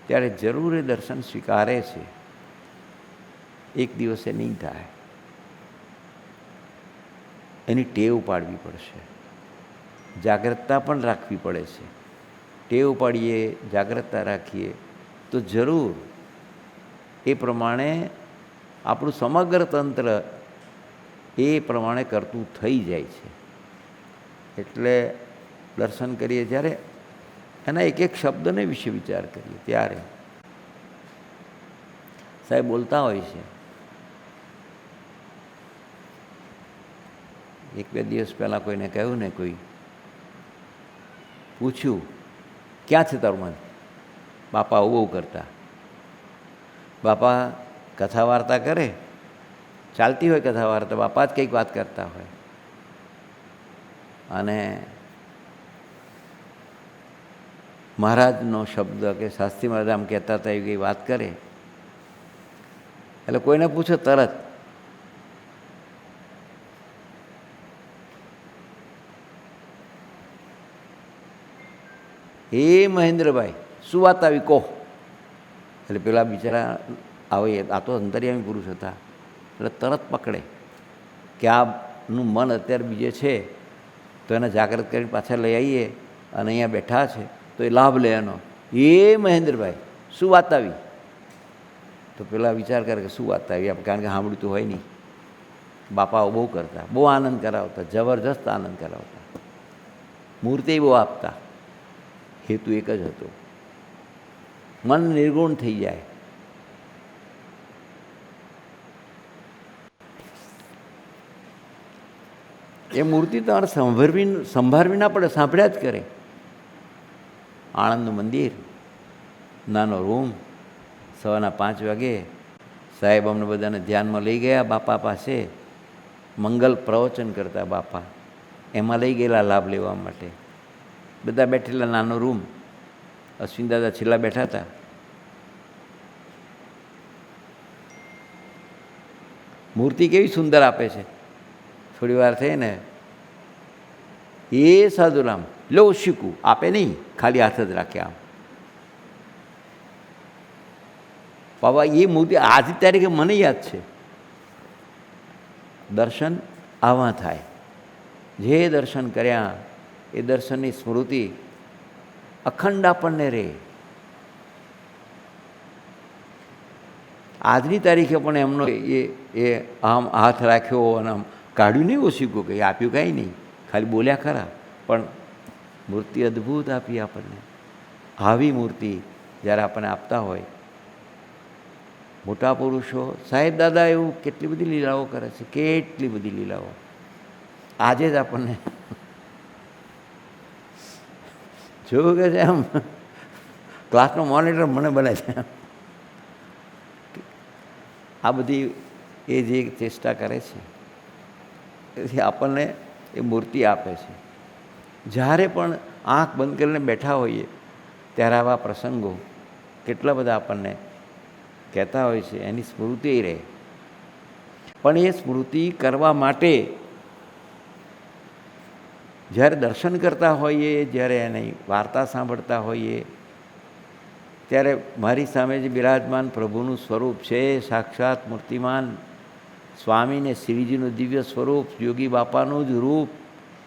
ત્યારે જરૂર એ દર્શન સ્વીકારે છે. એક દિવસે નહીં થાય, એની ટેવ પાડવી પડશે, જાગ્રતતા પણ રાખવી પડે છે. ટેવ પાડીએ, જાગ્રતતા રાખીએ તો જરૂર એ પ્રમાણે આપણું સમગ્ર તંત્ર એ પ્રમાણે કરતું થઈ જાય છે. એટલે દર્શન કરીએ જ્યારે એના એક એક શબ્દને વિશે વિચાર કરીએ ત્યારે સાહેબ બોલતા હોય છે. એક બે દિવસ પહેલાં કોઈને કહ્યું ને, કોઈ પૂછ્યું ક્યાં છે તારું મન? બાપા આવું કરતા. બાપા કથા વાર્તા કરે, ચાલતી હોય કથા વાર્તા, બાપા જ કંઈક વાત કરતા હોય અને મહારાજનો શબ્દ કે શાસ્ત્રી મહારાજ આમ કહેતા હતા એવી વાત કરે એટલે કોઈને પૂછો તરત હે મહેન્દ્રભાઈ શું વાત આવી કહો. એટલે પેલા બિચારા આવે, આ તો અંતર્યામી પુરુષ હતા, એટલે તરત પકડે કે આનું મન અત્યારે બીજે છે તો એને જાગૃત કરીને પાછા લઈ આવીએ અને અહીંયા બેઠા છે તો એ લાભ લે એનો. એ મહેન્દ્રભાઈ શું વાત આવી? તો પેલા વિચાર કરે કે શું વાત આવી, કારણ કે સાંભળ્યું તો હોય નહીં. બાપાઓ બહુ કરતા, બહુ આનંદ કરાવતા, જબરજસ્ત આનંદ કરાવતા, મૂર્તિ બહુ આપતા. હેતુ એક જ હતો, મન નિર્ગુણ થઈ જાય. એ મૂર્તિ તમારે સંભાળવી ના પડે, સાંભળ્યા જ કરે. આણંદનું મંદિર, નાનો રૂમ, સવારના 5 વાગે સાહેબ અમને બધાને ધ્યાનમાં લઈ ગયા બાપા પાસે. મંગલ પ્રવચન કરતા બાપા, એમાં લઈ ગયેલા લાભ લેવા માટે. બધા બેઠેલા, નાનો રૂમ, અશ્વિન દાદા છેલ્લા બેઠા હતા. મૂર્તિ કેવી સુંદર આપે છે. થોડી વાર થઈ ને એ સાધુરામ લો શીખું આપે નહીં, ખાલી હાથ જ રાખે આમ. બાબા એ મૂર્તિ આજની તારીખે મને યાદ છે. દર્શન આવા થાય, જે દર્શન કર્યા એ દર્શનની સ્મૃતિ અખંડ આપણને રહે. આજની તારીખે પણ એમનો એ આમ હાથ રાખ્યો અને આમ કાઢ્યું નહીં ઓછીકું, કંઈ આપ્યું કાંઈ નહીં, ખાલી બોલ્યા ખરા, પણ મૂર્તિ અદ્ભુત આપી આપણને. આવી મૂર્તિ જ્યારે આપણને આપતા હોય મોટા પુરુષો, સાહેબ દાદા એવું કેટલી બધી લીલાઓ કરે છે, કેટલી બધી લીલાઓ. આજે જ આપણને જોયું કે છે આમ ક્લાસનો મોનિટર મને બને છે. આ બધી એ જે ચેષ્ટા કરે છે એથી આપણને એ મૂર્તિ આપે છે. જ્યારે પણ આંખ બંધ કરીને બેઠા હોઈએ ત્યારે આવા પ્રસંગો કેટલા બધા આપણને કહેતા હોય છે, એની સ્મૃતિ રહે. પણ એ સ્મૃતિ કરવા માટે જ્યારે દર્શન કરતા હોઈએ, જ્યારે એની વાર્તા સાંભળતા હોઈએ, ત્યારે મારી સામે જે બિરાજમાન પ્રભુનું સ્વરૂપ છે, સાક્ષાત મૂર્તિમાન સ્વામીને શ્રીજીનું દિવ્ય સ્વરૂપ, યોગી બાપાનું જ રૂપ,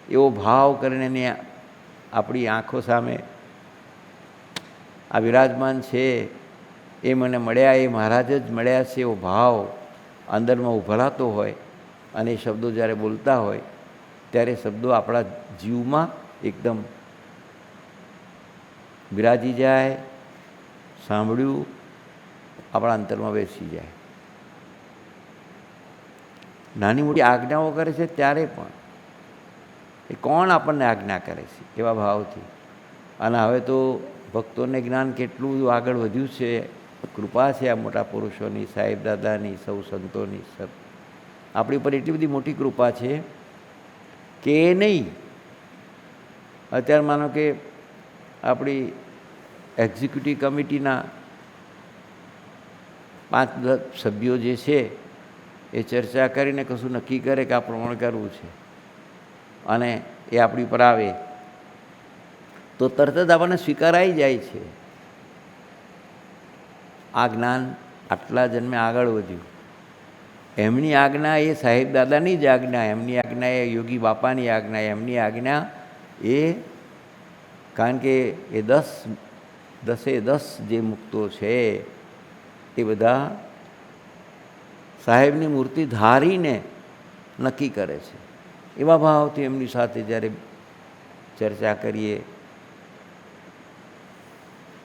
એવો ભાવ કરીને એની આપણી આંખો સામે આ બિરાજમાન છે, એ મને મળ્યા, એ મહારાજ જ મળ્યા છે, એવો ભાવ અંદરમાં ઉભરાતો હોય અને એ શબ્દો જ્યારે બોલતા હોય ત્યારે શબ્દો આપણા જીવમાં એકદમ બિરાજી જાય, સાંભળ્યું આપણા અંતરમાં બેસી જાય. નાની મોટી આજ્ઞાઓ કરે છે ત્યારે પણ એ કોણ આપણને આજ્ઞા કરે છે એવા ભાવથી. અને હવે તો ભક્તોને જ્ઞાન કેટલું આગળ વધ્યું છે, કૃપા છે આ મોટા પુરુષોની, સાહેબ દાદાની, સૌ સંતોની. આપણી પર એટલી બધી મોટી કૃપા છે કે એ નહીં, અત્યારે માનો કે આપણી એક્ઝિક્યુટિવ કમિટીના 5-10 સભ્યો જે છે એ ચર્ચા કરીને કશું નક્કી કરે કે આ પ્રમાણે કરવું છે અને એ આપણી પર આવે તો તરત જ આપણને સ્વીકારાઈ જાય છે. આ જ્ઞાન આટલા જન્મે આગળ વધ્યું. એમની આજ્ઞા એ સાહેબ દાદાની જ આજ્ઞા, એમની આજ્ઞા એ યોગી બાપાની આજ્ઞા, એમની આજ્ઞા એ, કારણ કે એ 10 જે મુક્તો છે એ બધા સાહેબની મૂર્તિ ધારીને નક્કી કરે છે. એવા ભાવથી એમની સાથે જ્યારે ચર્ચા કરીએ,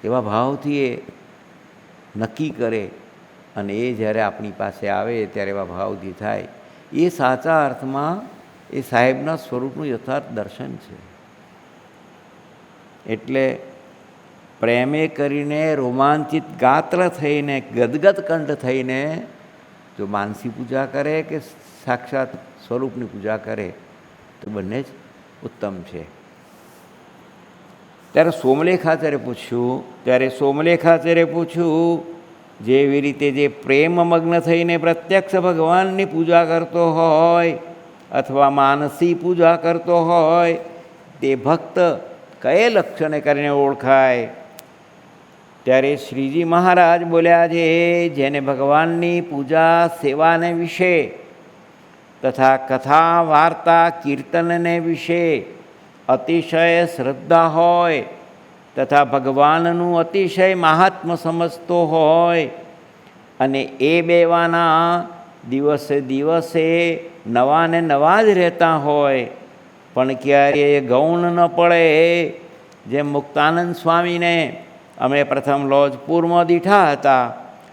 એવા ભાવથી એ નક્કી કરે અને એ જ્યારે આપણી પાસે આવે ત્યારે એવા ભાવથી થાય. એ સાચા અર્થમાં એ સાહેબના સ્વરૂપનું યથાર્થ દર્શન છે. એટલે પ્રેમે કરીને રોમાંચિત ગાત્ર થઈને, ગદગદ કંઠ થઈને જો માનસી પૂજા કરે કે સાક્ષાત સ્વરૂપની પૂજા કરે તો બંને જ ઉત્તમ છે. ત્યારે સોમલેખાચાર્ય પૂછ્યું જેવી રીતે જે પ્રેમમગ્ન થઈને પ્રત્યક્ષ ભગવાનની પૂજા કરતો હોય અથવા માનસી પૂજા કરતો હોય તે ભક્ત કયે લક્ષણે કરીને ઓળખાય? ત્યારે શ્રીજી મહારાજ બોલ્યા છે, જેને ભગવાનની પૂજા સેવાને વિશે તથા કથા વાર્તા કીર્તનને વિશે અતિશય શ્રદ્ધા હોય તથા ભગવાનનું અતિશય મહાત્મ્ય સમજતો હોય અને એ બેવાના દિવસે દિવસે નવા ને નવા જ રહેતા હોય પણ ક્યારેય ગૌણ ન પડે. જેમ મુક્તાનંદ સ્વામીને અમે પ્રથમ લોજપુરમાં દીઠા હતા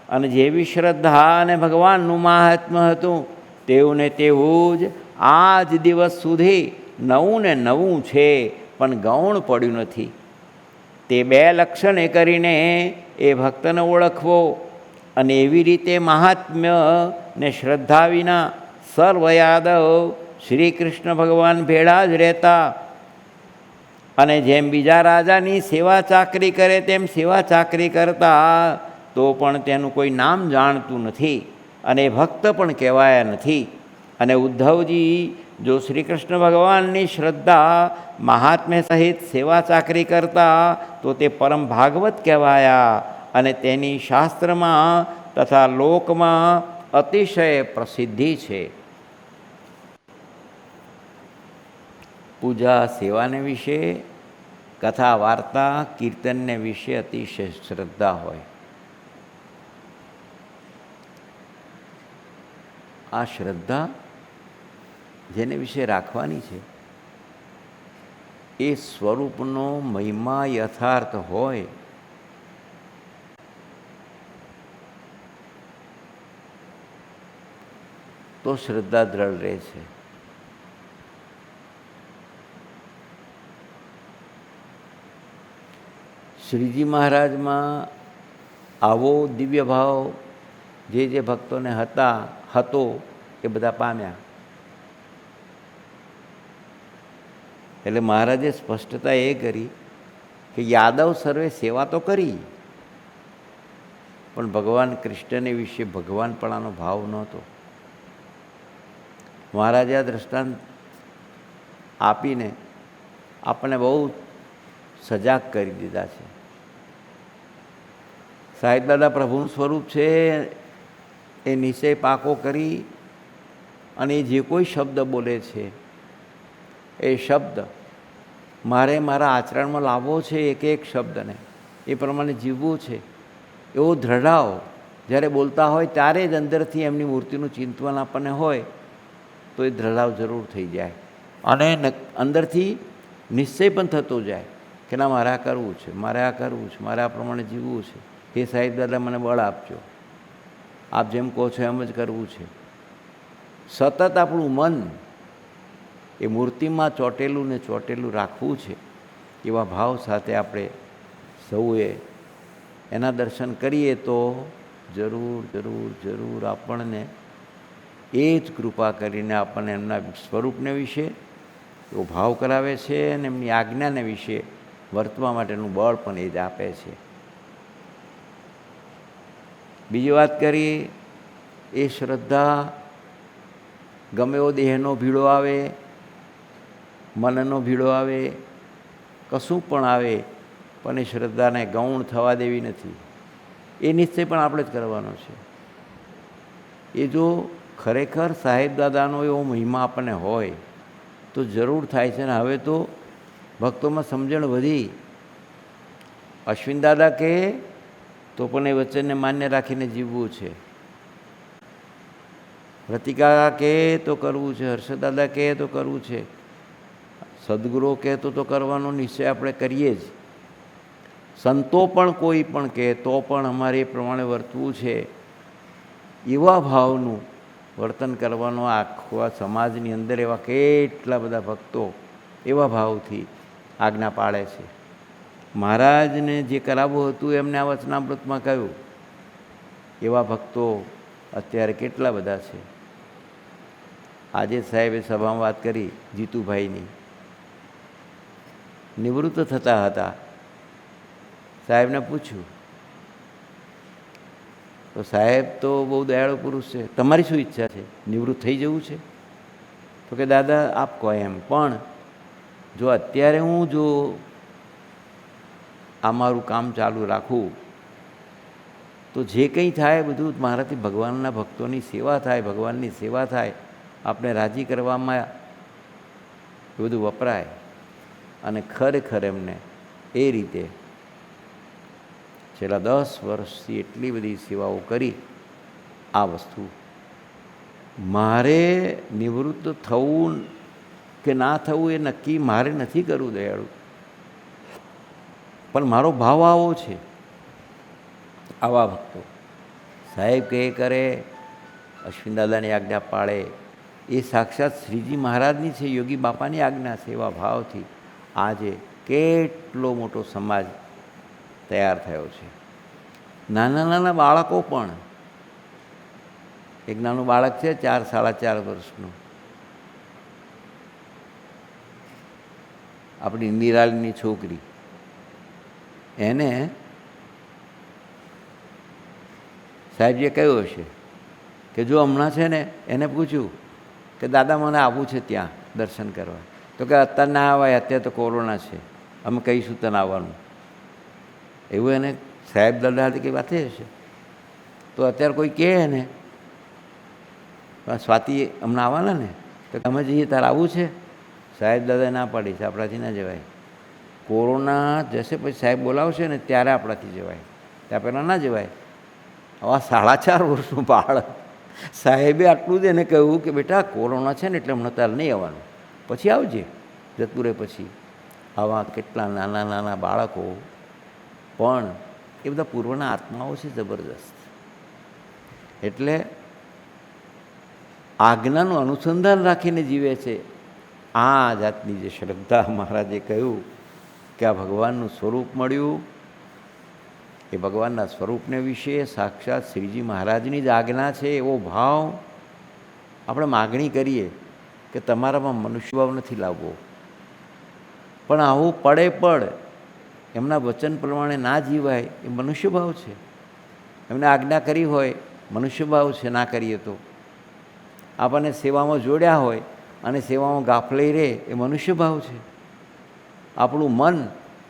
અને જેવી શ્રદ્ધા અને ભગવાનનું મહાત્મ્ય હતું તેવું ને તેવું જ આજ દિવસ સુધી નવું ને નવું છે, પણ ગૌણ પડ્યું નથી. તે 2 લક્ષણે કરીને એ ભક્તને ઓળખવો અને એવી રીતે મહાત્મ્ય ને શ્રદ્ધા વિના સર્વ યાદવ શ્રી કૃષ્ણ ભગવાન ભેળા જ રહેતા અને જેમ બીજા રાજાની સેવા ચાકરી કરે તેમ સેવા ચાકરી કરતા તો પણ તેનું કોઈ નામ જાણતું નથી અને ભક્ત પણ કહેવાયા નથી. અને ઉદ્ધવજી જો શ્રી કૃષ્ણ ભગવાનની શ્રદ્ધા મહાત્મ્ય સહિત સેવા ચાકરી કરતા તો તે પરમ ભાગવત કહેવાયા અને તેની શાસ્ત્રમાં તથા લોકમાં અતિશય પ્રસિદ્ધિ છે. પૂજા સેવાને વિશે, કથા વાર્તા કીર્તનને વિશે અતિશય શ્રદ્ધા હોય. આ શ્રદ્ધા જેને વિશે રાખવાની છે એ સ્વરૂપનો મહિમા યથાર્થ હોય તો શ્રદ્ધા દ્રઢ રહે છે. શ્રીજી મહારાજમાં આવો દિવ્ય ભાવ જે ભક્તોને હતો એ બધા પામ્યા. એટલે મહારાજે સ્પષ્ટતા એ કરી કે યાદવ સર્વે સેવા તો કરી પણ ભગવાન કૃષ્ણને વિશે ભગવાનપણાનો ભાવ નહોતો. મહારાજે આ દૃષ્ટાંત આપીને આપણને બહુ સજાગ કરી દીધા છે. સાહેબ દાદા પ્રભુનું સ્વરૂપ છે એ નિશ્ચય પાકો કરી અને જે કોઈ શબ્દ બોલે છે એ શબ્દ મારે મારા આચરણમાં લાવવો છે. એક શબ્દને એ પ્રમાણે જીવવું છે એવો દ્રઢાવ જ્યારે બોલતા હોય ત્યારે જ અંદરથી એમની મૂર્તિનું ચિંતન આપણને હોય તો એ દ્રઢાવ જરૂર થઈ જાય અને અંદરથી નિશ્ચય પણ થતો જાય કે ના મારે આ કરવું છે, મારે આ કરવું છે, મારે આ પ્રમાણે જીવવું છે. એ સાહેબ દાદા મને બળ આપજો, આપ જેમ કહો છો એમ જ કરવું છે. સતત આપણું મન એ મૂર્તિમાં ચોંટેલું ને ચોંટેલું રાખવું છે. એવા ભાવ સાથે આપણે સૌએ એના દર્શન કરીએ તો જરૂર જરૂર જરૂર આપણને એ જ કૃપા કરીને આપણને એમના સ્વરૂપને વિશે એવો ભાવ કરાવે છે અને એમની આજ્ઞાને વિશે વર્તવા માટેનું બળ પણ એ જ આપે છે. બીજી વાત કરી, એ શ્રદ્ધા ગમે એવો દેહનો ભીડો આવે, મનનો ભીડો આવે, કશું પણ આવે, પણ એ શ્રદ્ધાને ગૌણ થવા દેવી નથી. એ નિશ્ચય પણ આપણે જ કરવાનો છે. એ જો ખરેખર સાહેબ દાદાનો એવો મહિમા આપણને હોય તો જરૂર થાય છે. ને હવે તો ભક્તોમાં સમજણ વધી. અશ્વિન દાદા કહે તો પણ એ વચનને માન્ય રાખીને જીવવું છે. રતિકા કહે તો કરવું છે, હર્ષદાદા કહે તો કરવું છે, સદગુરુ કહેતો તો કરવાનો નિશ્ચય આપણે કરીએ જ. સંતો પણ કોઈ પણ કહે તો પણ અમારે એ પ્રમાણે વર્તવું છે. એવા ભાવનું વર્તન કરવાનો આખા સમાજની અંદર એવા કેટલા બધા ભક્તો એવા ભાવથી આજ્ઞા પાળે છે. મહારાજને જે કરાવવું હતું એમને આ વચનામૃતમાં કહ્યું. એવા ભક્તો અત્યારે કેટલા બધા છે. આજે સાહેબે સભામાં વાત કરી જીતુભાઈની. નિવૃત્ત થતા હતા, સાહેબને પૂછ્યું તો સાહેબ તો બહુ દયાળુ પુરુષ છે, તમારી શું ઈચ્છા છે, નિવૃત્ત થઈ જવું છે? તો કે દાદા આપ કહો એમ, પણ જો અત્યારે હું જો આ મારું કામ ચાલુ રાખું તો જે કંઈ થાય બધું મારાથી ભગવાનના ભક્તોની સેવા થાય, ભગવાનની સેવા થાય, આપણે રાજી કરવામાં એ બધું વપરાય. અને ખરેખર એમને એ રીતે છેલ્લા 10 વર્ષથી એટલી બધી સેવાઓ કરી. આ વસ્તુ મારે નિવૃત્ત થવું કે ના થવું એ નક્કી મારે નથી કરવું દયાળુ, પણ મારો ભાવ આવો છે. આવા ભક્તો સાહેબ કહે કરે, અશ્વિન દાદાની આજ્ઞા પાળે, એ સાક્ષાત શ્રીજી મહારાજની છે, યોગી બાપાની આજ્ઞા છે. એવા ભાવથી આજે કેટલો મોટો સમાજ તૈયાર થયો છે. નાના નાના બાળકો પણ, એક નાનું બાળક છે 4 સાડા 4 વર્ષનું, આપણી ઇન્દિરાની છોકરી, એને સાહેબજીએ કહ્યું હશે કે જો હમણાં છે ને એને પૂછ્યું કે દાદા મને આવવું છે ત્યાં દર્શન કરવા, તો કે અત્યારે ના આવાય, અત્યારે તો કોરોના છે, અમે કહીશું તને આવવાનું. એવું એને સાહેબ દાદા હતી કે વાત હશે. તો અત્યારે કોઈ કહે ને સ્વાતિ હમણાં આવવાના ને, તો અમે જઈએ તારે આવવું છે? સાહેબ દાદાએ ના પાડી છે, આપણાથી ના જવાય. કોરોના જશે પછી સાહેબ બોલાવશે ને ત્યારે આપણાથી જવાય, ત્યાં પહેલાં ના જવાય. આવા 4.5 વર્ષનું બાળક, સાહેબે આટલું જ એને કહ્યું કે બેટા કોરોના છે ને એટલે હમણાં તારે નહીં આવવાનું, પછી આવજે, જતું રહે પછી. આવા કેટલા નાના નાના બાળકો પણ એ બધા પૂર્વના આત્માઓ છે, જબરદસ્ત. એટલે આજ્ઞાનું અનુસંધાન રાખીને જીવે છે. આ જાતની જે શ્રદ્ધા, મહારાજે કહ્યું કે આ ભગવાનનું સ્વરૂપ મળ્યું, એ ભગવાનના સ્વરૂપને વિશે સાક્ષાત શ્રીજી મહારાજની જ આજ્ઞા છે. એવો ભાવ આપણે માગણી કરીએ કે તમારામાં મનુષ્યભાવ નથી લાવવો, પણ આવું પડ એમના વચન પ્રમાણે ના જીવાય એ મનુષ્યભાવ છે. એમને આજ્ઞા કરી હોય મનુષ્યભાવ છે, ના કરીએ તો. આપણને સેવામાં જોડ્યા હોય અને સેવામાં ગાફલાઈ રહે એ મનુષ્યભાવ છે. આપણું મન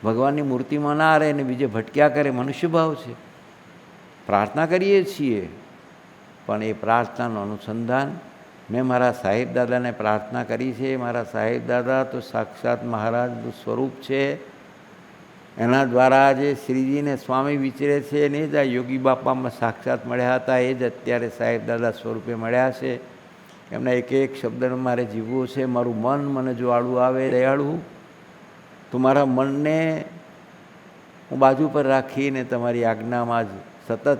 ભગવાનની મૂર્તિમાં ના રહે ને બીજે ભટક્યા કરે, મનુષ્યભાવ છે. પ્રાર્થના કરીએ છીએ પણ એ પ્રાર્થનાનું અનુસંધાન, મેં મારા સાહેબ દાદાને પ્રાર્થના કરી છે. મારા સાહેબ દાદા તો સાક્ષાત મહારાજનું સ્વરૂપ છે. એના દ્વારા જે શ્રીજીને સ્વામી વિચરે છે એને જ આ યોગી બાપામાં સાક્ષાત મળ્યા હતા, એ જ અત્યારે સાહેબ દાદા સ્વરૂપે મળ્યા છે. એમના એક એક શબ્દને મારે જીવવું છે. મારું મન મને જો આડું આવે દયાળુ, તો મારા મનને હું બાજુ પર રાખીને તમારી આજ્ઞામાં જ સતત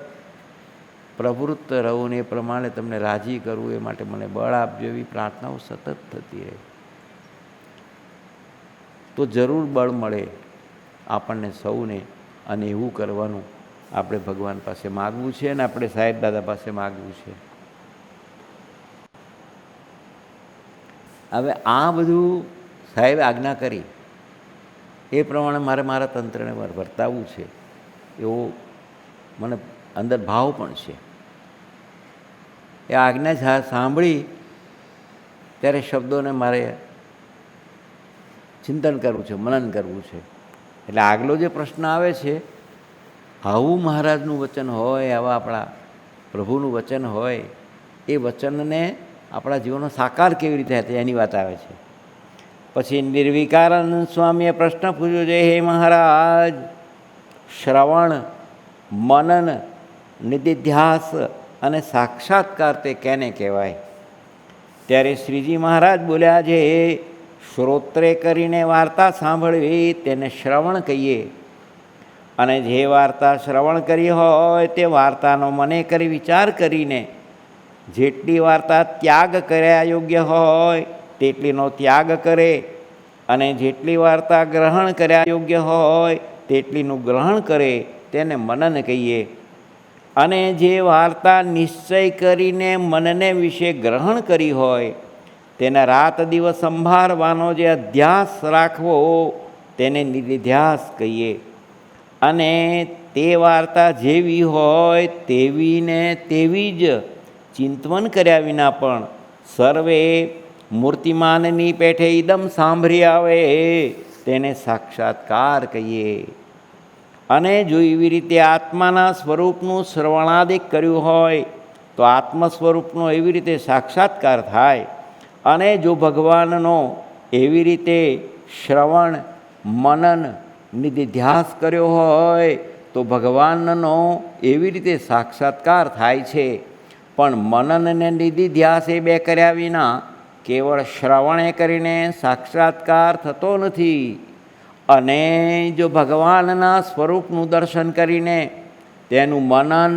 પ્રવૃત્ત રહું ને એ પ્રમાણે તમને રાજી કરવું, એ માટે મને બળ આપજો. એવી પ્રાર્થનાઓ સતત થતી રહે તો જરૂર બળ મળે આપણને સૌને. અને એવું કરવાનું આપણે ભગવાન પાસે માગવું છે અને આપણે સાહેબ દાદા પાસે માગવું છે. હવે આ બધું સાહેબે આજ્ઞા કરી એ પ્રમાણે મારે મારા તંત્રને વર્તાવવું છે એવો મને અંદર ભાવ પણ છે. એ આજ્ઞા સાંભળી ત્યારે શબ્દોને મારે ચિંતન કરવું છે, મનન કરવું છે. એટલે આગલો જે પ્રશ્ન આવે છે, આવું મહારાજનું વચન હોય, આવા આપણા પ્રભુનું વચન હોય, એ વચનને આપણા જીવનમાં સાકાર કેવી રીતે થાય એની વાત આવે છે. પછી નિર્વિકારાનંદ સ્વામીએ પ્રશ્ન પૂછ્યો છે, હે મહારાજ, શ્રવણ, મનન, નિધિધ્યાસ અને સાક્ષાત્કાર તે કેને કહેવાય? ત્યારે શ્રીજી મહારાજ બોલ્યા છે, શ્રોત્રે કરીને વાર્તા સાંભળવી તેને શ્રવણ કહીએ, અને જે વાર્તા શ્રવણ કરી હોય તે વાર્તાનો મને કરી વિચાર કરીને જેટલી વાર્તા ત્યાગ કર્યા યોગ્ય હોય તેટલીનો ત્યાગ કરે, અને જેટલી વાર્તા ગ્રહણ કર્યા યોગ્ય હોય તેટલીનું ગ્રહણ કરે તેને મનન કહીએ. અને જે વાર્તા નિશ્ચય કરીને મનને વિશે ગ્રહણ કરી હોય તેને રાત દિવસ સંભાળવાનો જે અધ્યાસ રાખવો તેને નિધિધ્યાસ કહીએ. અને તે વાર્તા જેવી હોય તેવીને તેવી જ ચિંતવન કર્યા વિના પણ સર્વે મૂર્તિમાનની પેઠે ઇદમ સાંભળી આવે તેને સાક્ષાત્કાર કહીએ. અને જો એવી રીતે આત્માના સ્વરૂપનું શ્રવણાદિક કર્યું હોય તો આત્મ સ્વરૂપનો એવી રીતે સાક્ષાત્કાર થાય. અને જો ભગવાનનો એવી રીતે શ્રવણ, મનન, નિધિધ્યાસ કર્યો હોય તો ભગવાનનો એવી રીતે સાક્ષાત્કાર થાય છે. પણ મનન અને નિધિધ્યાસ એ બે કર્યા વિના કેવળ શ્રવણે કરીને સાક્ષાત્કાર થતો નથી. અને જો ભગવાનના સ્વરૂપનું દર્શન કરીને તેનું મનન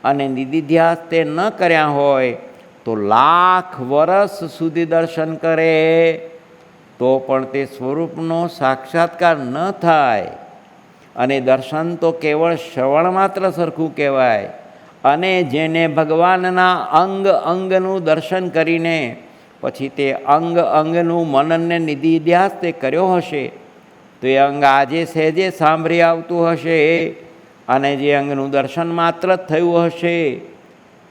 અને નિધિધ્યાસ તે ન કર્યા હોય તો લાખ વર્ષ સુધી દર્શન કરે તો પણ તે સ્વરૂપનો સાક્ષાત્કાર ન થાય. અને દર્શન તો કેવળ શ્રવણ માત્ર સરખું કહેવાય. અને જેને ભગવાનના અંગ અંગનું દર્શન કરીને પછી તે અંગ અંગનું મનનને નિધિધ્યાસ તે કર્યો હશે તો એ અંગ આજે સહેજે સાંભળી આવતું હશે, અને જે અંગનું દર્શન માત્ર જ થયું હશે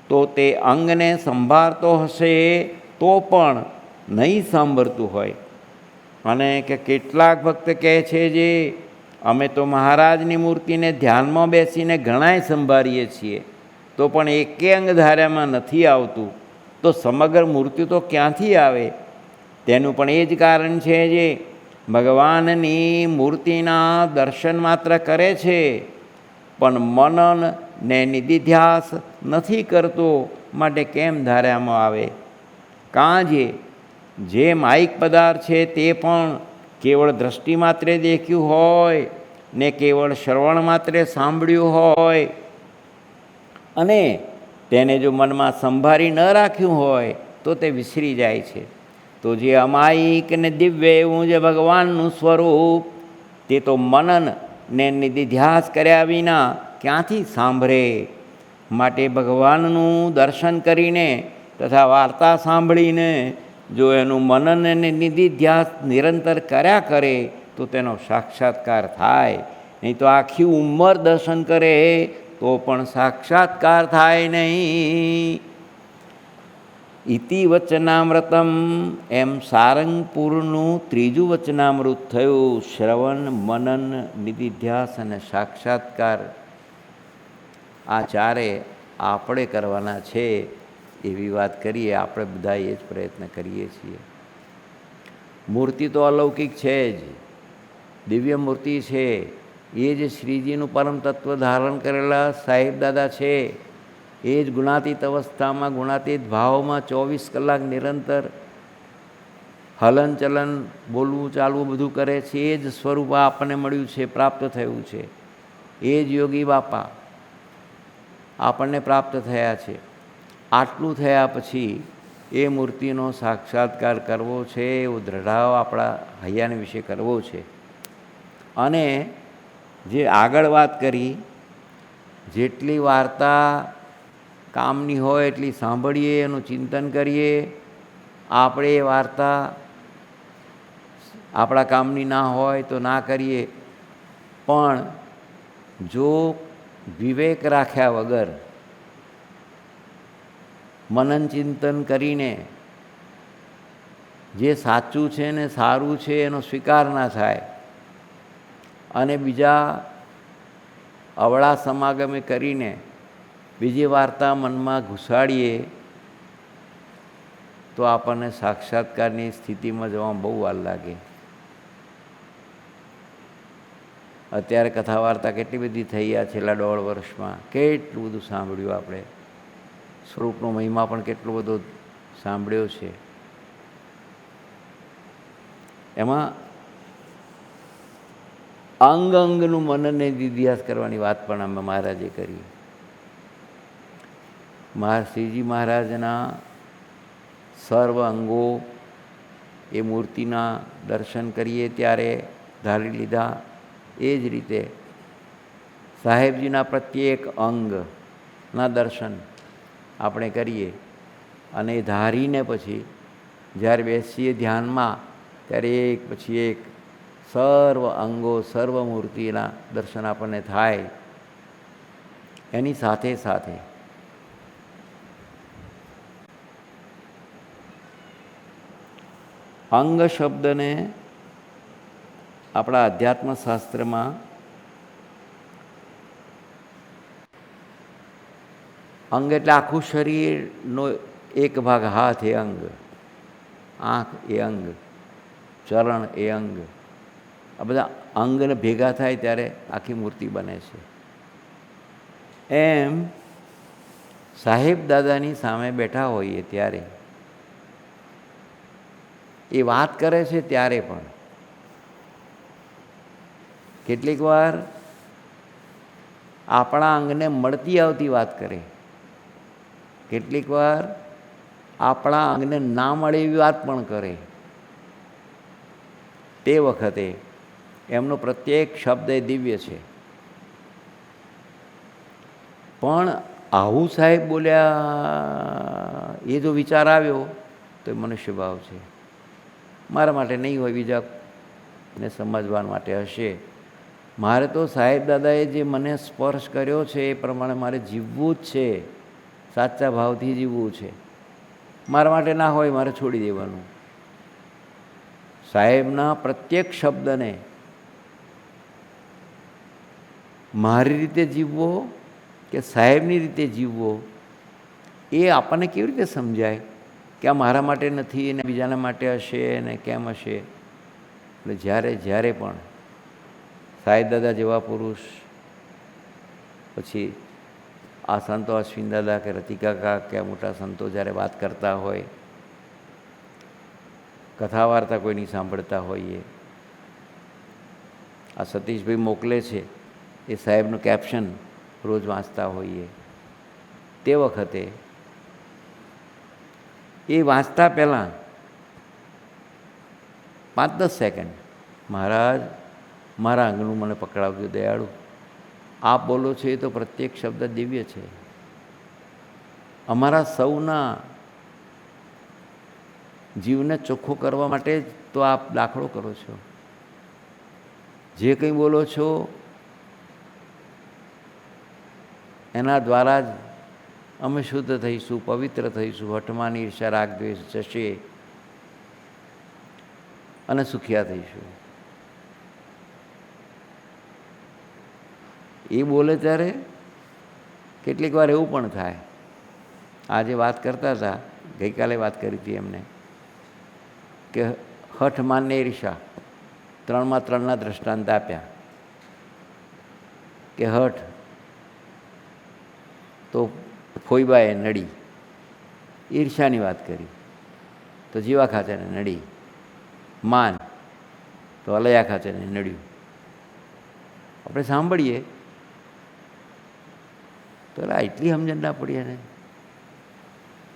તો તે અંગને સંભાળતો હશે તો પણ નહીં સાંભળતું હોય. અને કે કેટલાક ભક્ત કહે છે, જે અમે તો મહારાજની મૂર્તિને ધ્યાનમાં બેસીને ઘણાય સંભાળીએ છીએ તો પણ એકે અંગ ધાર્યામાં નથી આવતું, તો સમગ્ર મૂર્તિ તો ક્યાંથી આવે? તેનું પણ એ જ કારણ છે, જે ભગવાનની મૂર્તિના દર્શન માત્ર કરે છે પણ મનન ને નિધિધ્યાસ નથી કરતો, માટે કેમ ધાર્યામાં આવે? કાં જે માયિક પદાર્થ છે તે પણ કેવળ દ્રષ્ટિ માત્રે દેખ્યું હોય ને કેવળ શ્રવણ માત્રે સાંભળ્યું હોય અને તેને જો મનમાં સંભાળી ન રાખ્યું હોય તો તે વિસરી જાય છે. તો જે અમાયિક ને દિવ્ય એવું જે ભગવાનનું સ્વરૂપ તે તો મનન ને નિધિધ્યાસ કર્યા વિના ક્યાંથી સાંભળે? માટે ભગવાનનું દર્શન કરીને તથા વાર્તા સાંભળીને જો એનું મનન અને નિધિધ્યાસ નિરંતર કર્યા કરે તો તેનો સાક્ષાત્કાર થાય. નહીં તો આખી ઉંમર દર્શન કરે તો પણ સાક્ષાત્કાર થાય નહીં. ઇતિ વચનામૃતમ એમ સારંગપુરનું ત્રીજું વચનામૃત થયું. શ્રવણ, મનન, નિધિધ્યાસ અને સાક્ષાત્કાર આ ચારે આપણે કરવાના છે એવી વાત કરીએ. આપણે બધા એ જ પ્રયત્ન કરીએ છીએ. મૂર્તિ તો અલૌકિક છે જ, દિવ્ય મૂર્તિ છે. એ જ શ્રીજીનું પરમ તત્વ ધારણ કરેલા સાહેબ દાદા છે. એ જ ગુણાતીત અવસ્થામાં, ગુણાતીત ભાવમાં 24 કલાક નિરંતર હલન ચલન, બોલવું ચાલવું બધું કરે છે. એ જ સ્વરૂપ આપણને મળ્યું છે, પ્રાપ્ત થયું છે. એ જ યોગી બાપા આપણને પ્રાપ્ત થયા છે. આટલું થયા પછી એ મૂર્તિનો સાક્ષાત્કાર કરવો છે, એવો દ્રઢાવ આપણા હૈયાને વિશે કરવો છે. અને જે આગળ વાત કરી, જેટલી વાર્તા કામની હોય એટલી સાંભળીએ, એનું ચિંતન કરીએ. આપણે એ વાર્તા આપણા કામની ના હોય તો ના કરીએ, પણ જો વિવેક રાખ્યા વગર મનન ચિંતન કરીને જે સાચું છે ને સારું છે એનો સ્વીકાર ના થાય અને બીજા અવળા સમાગમે કરીને બીજી વાર્તા મનમાં ઘુસાડીએ તો આપણને સાક્ષાત્કારની સ્થિતિમાં જવામાં બહુ વાર લાગે. અત્યારે કથા વાર્તા કેટલી બધી થઈ આ છેલ્લા 1.5 વર્ષમાં, કેટલું બધું સાંભળ્યું આપણે. સ્વરૂપનો મહિમા પણ કેટલો બધો સાંભળ્યો છે. એમાં અંગ અંગનું મનને નિધ્યાસ કરવાની વાત પણ અમે મહારાજે કરી. શ્રીજી મહારાજના સર્વ અંગો એ મૂર્તિના દર્શન કરીએ ત્યારે ધારી લીધા. એ જ રીતે સાહેબજીના પ્રત્યેક અંગના દર્શન આપણે કરીએ અને એ ધારીને પછી જ્યારે બેસીએ ધ્યાનમાં ત્યારે એક પછી એક સર્વ અંગો સર્વ મૂર્તિના દર્શન આપણને થાય. એની સાથે સાથે અંગ શબ્દને આપણા અધ્યાત્મશાસ્ત્રમાં અંગ એટલે આખું શરીરનો એક ભાગ. હાથ એ અંગ, આંખ એ અંગ, ચરણ એ અંગ. આ બધા અંગને ભેગા થાય ત્યારે આખી મૂર્તિ બને છે. એમ સાહેબ દાદાની સામે બેઠા હોઈએ ત્યારે એ વાત કરે છે ત્યારે પણ કેટલીક વાર આપણા અંગને મળતી આવતી વાત કરે, કેટલીક વાર આપણા અંગને ના મળે એવી વાત પણ કરે. તે વખતે એમનો પ્રત્યેક શબ્દ એ દિવ્ય છે. પણ આવું સાહેબ બોલ્યા એ જો વિચાર આવ્યો તો એ મનુષ્ય ભાવ છે. મારા માટે નહીં હોય, બીજાને સમજવા માટે હશે. મારે તો સાહેબ દાદાએ જે મને સ્પર્શ કર્યો છે એ પ્રમાણે મારે જીવવું જ છે, સાચા ભાવથી જીવવું છે. મારા માટે ના હોય મારે છોડી દેવાનું. સાહેબના પ્રત્યેક શબ્દને મારી રીતે જીવવો કે સાહેબની રીતે જીવવો એ આપણને કેવી રીતે સમજાય કે આ મારા માટે નથી ને બીજાના માટે હશે ને કેમ હશે. એટલે જ્યારે પણ સાહેબ દાદા જેવા પુરુષ, પછી આ સંતો અશ્વિન દાદા કે રતિકાકા કે મોટા સંતો જ્યારે વાત કરતા હોય, કથા વાર્તા કોઈની સાંભળતા હોઈએ, આ સતીશભાઈ મોકલે છે એ સાહેબનું કેપ્શન રોજ વાંચતા હોઈએ, તે વખતે એ વાંચતા પહેલાં 5-10 સેકન્ડ મહારાજ મારા અંગનું મને પકડાવજો દયાળુ. આપ બોલો છો એ તો પ્રત્યેક શબ્દ દિવ્ય છે. અમારા સૌના જીવને ચોખ્ખો કરવા માટે જ તો આપ દાખલો કરો છો. જે કંઈ બોલો છો એના દ્વારા જ અમે શુદ્ધ થઈશું, પવિત્ર થઈશું, હઠમાન ઈર્ષા રાગ દ્વેષ જશે અને સુખિયા થઈશું. એ બોલે ત્યારે કેટલીક વાર એવું પણ થાય. આજે વાત કરતા હતા, ગઈકાલે વાત કરી હતી એમને કે હઠ માનને ઈર્ષા 3માં 3ના દ્રષ્ટાંત આપ્યા કે હઠ તો ફોઈબાએ નડી, ઈર્ષાની વાત કરી તો જીવા ખાચરને નડી, માન તો અલયા ખાચરને નડ્યું. આપણે સાંભળીએ તો એટલી સમજણ ના પડી એને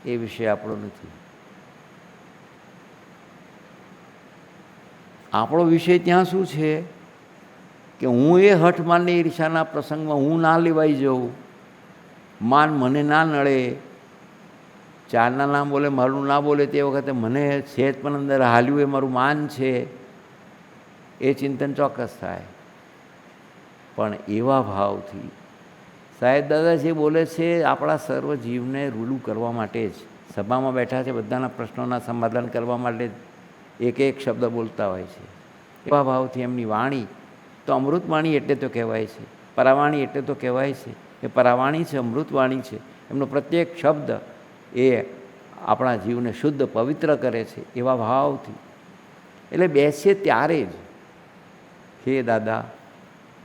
એ વિષય આપણો નથી. આપણો વિષય ત્યાં શું છે કે હું એ હઠ માનની ઈર્ષાના પ્રસંગમાં હું ના લેવાઈ જાઉં, માન મને ના નડે, ચારના નામ બોલે મારું ના બોલે તે વખતે મને સહેજ પણ અંદર હાલ્યું એ મારું માન છે એ ચિંતન ચોક્કસ થાય. પણ એવા ભાવથી સાહેબ દાદા જે બોલે છે આપણા સર્વ જીવને રૂડું કરવા માટે જ સભામાં બેઠા છે, બધાના પ્રશ્નોના સમાધાન કરવા માટે એક એક શબ્દ બોલતા હોય છે. એવા ભાવથી એમની વાણી તો અમૃતવાણી એટલે તો કહેવાય છે, પરાવાણી એટલે તો કહેવાય છે. એ પરાવાણી છે, અમૃતવાણી છે. એમનો પ્રત્યેક શબ્દ એ આપણા જીવને શુદ્ધ પવિત્ર કરે છે એવા ભાવથી. એટલે બેસીએ ત્યારે જ હે દાદા,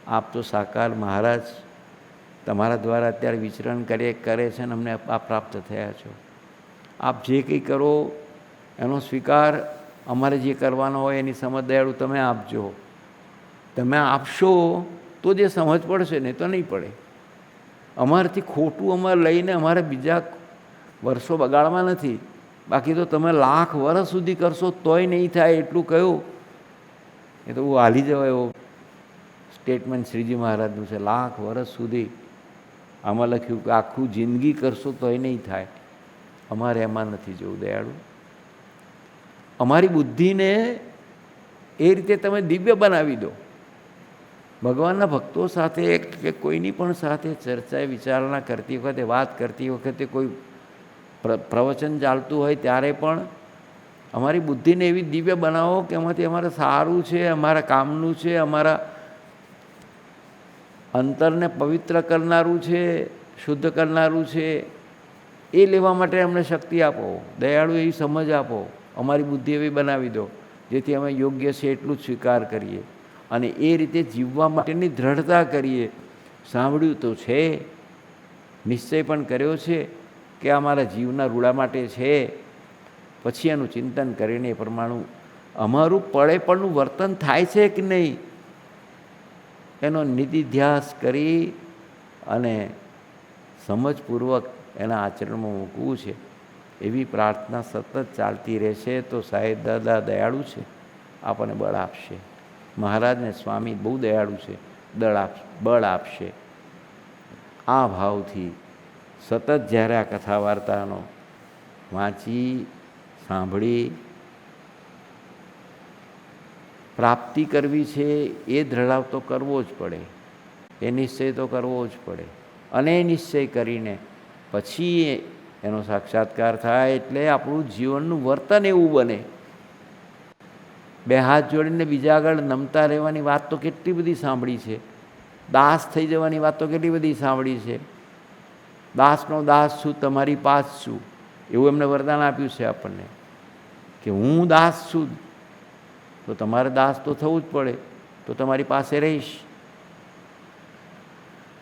આપ તો સાકાર મહારાજ, તમારા દ્વારા અત્યારે વિચરણ કરે છે અને અમને આપ પ્રાપ્ત થયા છો. આપ જે કંઈ કરો એનો સ્વીકાર, અમારે જે કરવાનો હોય એની સમજ દયાળુ તમે આપજો. તમે આપશો તો જે સમજ પડશે ને તો નહીં પડે. અમારાથી ખોટું અમારે લઈને અમારે બીજા વર્ષો બગાડવા નથી. બાકી તો તમે લાખ વર્ષ સુધી કરશો તોય નહીં થાય એટલું કહ્યું. એ તો હું હાલી જવાય એવો સ્ટેટમેન્ટ શ્રીજી મહારાજનું છે. લાખ વર્ષ સુધી આમાં લખ્યું કે આખું જિંદગી કરશો તોય નહીં થાય. અમારે એમાં નથી જવું દયાળુ. અમારી બુદ્ધિને એ રીતે તમે દિવ્ય બનાવી દો. ભગવાનના ભક્તો સાથે કે કોઈની પણ સાથે ચર્ચા વિચારણા કરતી વખતે, વાત કરતી વખતે, કોઈ પ્રવચન ચાલતું હોય ત્યારે પણ અમારી બુદ્ધિને એવી દિવ્ય બનાવો કે એમાંથી અમારે સારું છે, અમારા કામનું છે, અમારા અંતરને પવિત્ર કરનારું છે, શુદ્ધ કરનારું છે. એ લેવા માટે અમને શક્તિ આપો દયાળુ, એવી સમજ આપો. અમારી બુદ્ધિ એવી બનાવી દો જેથી અમે યોગ્ય છે એટલું જ સ્વીકાર કરીએ અને એ રીતે જીવવા માટેની દ્રઢતા કરીએ. સાંભળ્યું તો છે, નિશ્ચય પણ કર્યો છે કે અમારા જીવના રૂડા માટે છે. પછી એનું ચિંતન કરીને એ પ્રમાણે અમારું પડેપણનું વર્તન થાય છે કે નહીં એનો નિધિધ્યાસ કરી અને સમજપૂર્વક એના આચરણમાં મૂકવું છે. એવી પ્રાર્થના સતત ચાલતી રહેશે તો સાહેબ દાદા દયાળુ છે, આપણને બળ આપશે. મહારાજને સ્વામી બહુ દયાળુ છે, બળ આપશે. આ ભાવથી સતત જ્યારે આ કથા વાર્તાનો વાંચી સાંભળી પ્રાપ્તિ કરવી છે એ દ્રઢાવ તો કરવો જ પડે, એ નિશ્ચય તો કરવો જ પડે. અને એ નિશ્ચય કરીને પછી એનો સાક્ષાત્કાર થાય એટલે આપણું જીવનનું વર્તન એવું બને. બે હાથ જોડીને બીજા આગળ નમતા રહેવાની વાત તો કેટલી બધી સાંભળી છે. દાસ થઈ જવાની વાત તો કેટલી બધી સાંભળી છે. દાસનો દાસ છું, તમારી પાસ છું, એવું એમને વરદાન આપ્યું છે આપણને કે હું દાસ છું તો તમારે દાસ તો થવું જ પડે, તો તમારી પાસે રહીશ.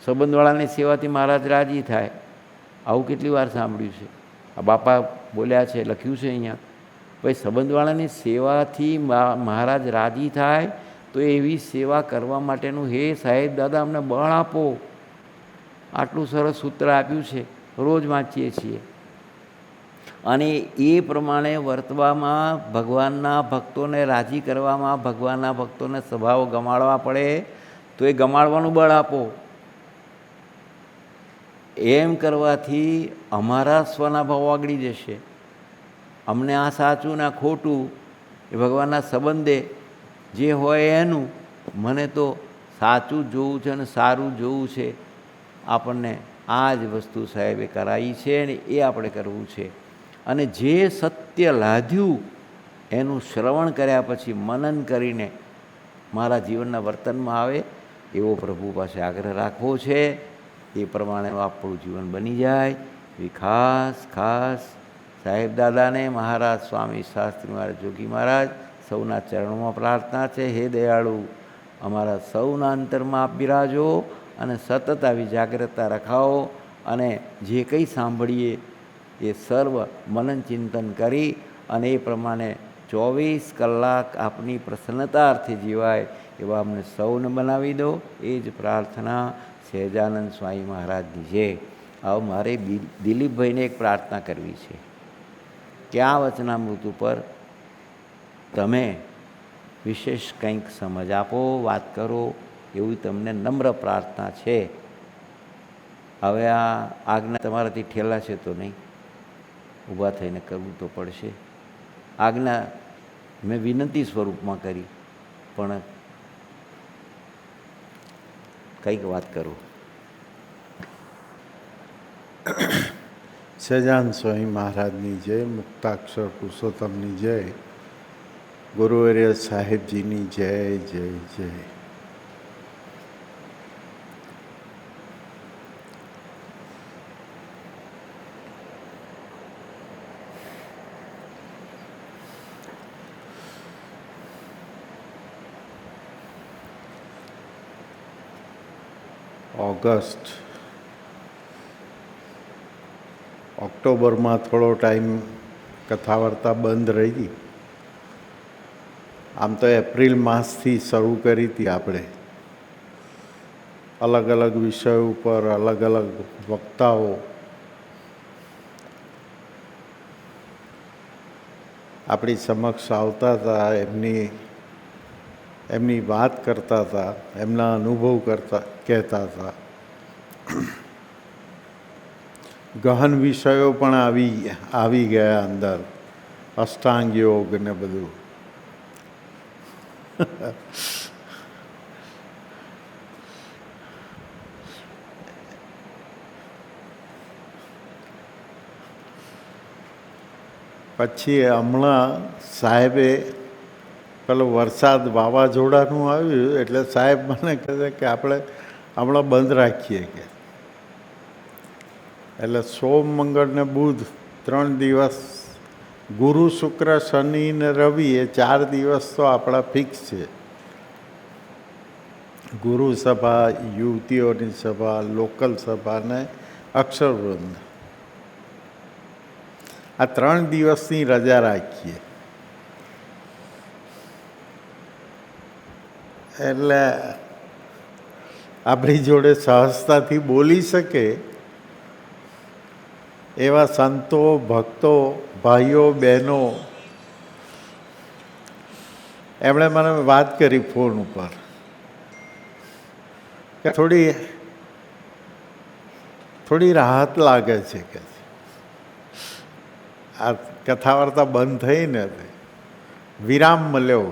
સંબંધવાળાની સેવાથી મહારાજ રાજી થાય, આવું કેટલી વાર સાંભળ્યું છે. આ બાપા બોલ્યા છે, લખ્યું છે અહીંયા. ભાઈ સંબંધવાળાની સેવાથી મહારાજ રાજી થાય તો એવી સેવા કરવા માટેનું હે સાહેબ દાદા અમને બળ આપો. આટલું સરસ સૂત્ર આપ્યું છે, રોજ વાંચીએ છીએ. અને એ પ્રમાણે વર્તવામાં, ભગવાનના ભક્તોને રાજી કરવામાં, ભગવાનના ભક્તોને સ્વભાવ ગમાડવા પડે તો એ ગમાડવાનું બળ આપો. એમ કરવાથી અમારા સ્વના ભાવ આગળી જશે. અમને આ સાચું ને આ ખોટું એ ભગવાનના સંબંધે જે હોય એનું, મને તો સાચું જોવું છે અને સારું જોવું છે. આપણને આ જ વસ્તુ સાહેબે કરાવી છે ને એ આપણે કરવું છે. અને જે સત્ય લાદ્યું એનું શ્રવણ કર્યા પછી મનન કરીને મારા જીવનના વર્તનમાં આવે એવો પ્રભુ પાસે આગ્રહ રાખવો છે. એ પ્રમાણે આપણું જીવન બની જાય. એ ખાસ સાહેબ દાદાને, મહારાજ સ્વામી શાસ્ત્રી મહારાજ, જોગી મહારાજ સૌના ચરણોમાં પ્રાર્થના છે. હે દયાળુ, અમારા સૌના અંતરમાં આપ બિરાજો અને સતત આવી જાગ્રતતા રખાવો. અને જે કંઈ સાંભળીએ એ સર્વ મનન ચિંતન કરી અને એ પ્રમાણે 24 કલાક આપની પ્રસન્નતા અર્થે જીવાય એવા અમને સૌને બનાવી દો. એ જ પ્રાર્થના સહેજાનંદ સ્વામી મહારાજની છે. હવે મારે દિલીપભાઈને એક પ્રાર્થના કરવી છે કે આ વચનામૃત ઉપર તમે વિશેષ કંઈક સમજ આપો, વાત કરો, એવી તમને નમ્ર પ્રાર્થના છે. હવે આ આજ્ઞા તમારાથી ઠેલાશે તો નહીં, ઊભા થઈને કરવું તો પડશે. આજ્ઞા મેં વિનંતી સ્વરૂપમાં કરી, પણ કંઈક વાત કરું. સહજાન સ્વામી મહારાજની જય, મુક્તાક્ષર પુરુષોત્તમની જય, ગુરુવર્ય સાહેબજીની જય જય જય. ઓક્ટોબરમાં થોડો ટાઈમ કથા વાર્તા બંધ રહી. આમ તો એપ્રિલ માસથી શરૂ કરી હતી આપણે. અલગ અલગ વિષયો ઉપર અલગ અલગ વક્તાઓ આપણી સમક્ષ આવતા હતા, એમની વાત કરતા હતા, એમના અનુભવ કહેતા હતા. ગહન વિષયો પણ આવી ગયા અંદર, અષ્ટાંગ યોગ ને બધું. પછી હમણાં સાહેબે પેલો વરસાદ વાવાઝોડાનું આવ્યું એટલે સાહેબ મને કહે છે કે આપણે હમણાં બંધ રાખીએ કે. એટલે સોમ, મંગળ ને બુધ 3 દિવસ, ગુરુ, શુક્ર, શનિ ને રવિ એ 4 દિવસ તો આપણા ફિક્સ છે. ગુરુ સભા, યુવતીઓની સભા, લોકલ સભા ને અક્ષરવૃંદ, આ 3 દિવસની રજા રાખીએ. એટલે આપણી જોડે સહજતાથી બોલી શકે એવા સંતો, ભક્તો, ભાઈઓ, બહેનો એમણે મને વાત કરી ફોન ઉપર કે થોડી રાહત લાગે છે કે આ કથા વાર્તા બંધ થઈ ને વિરામ મળ્યો.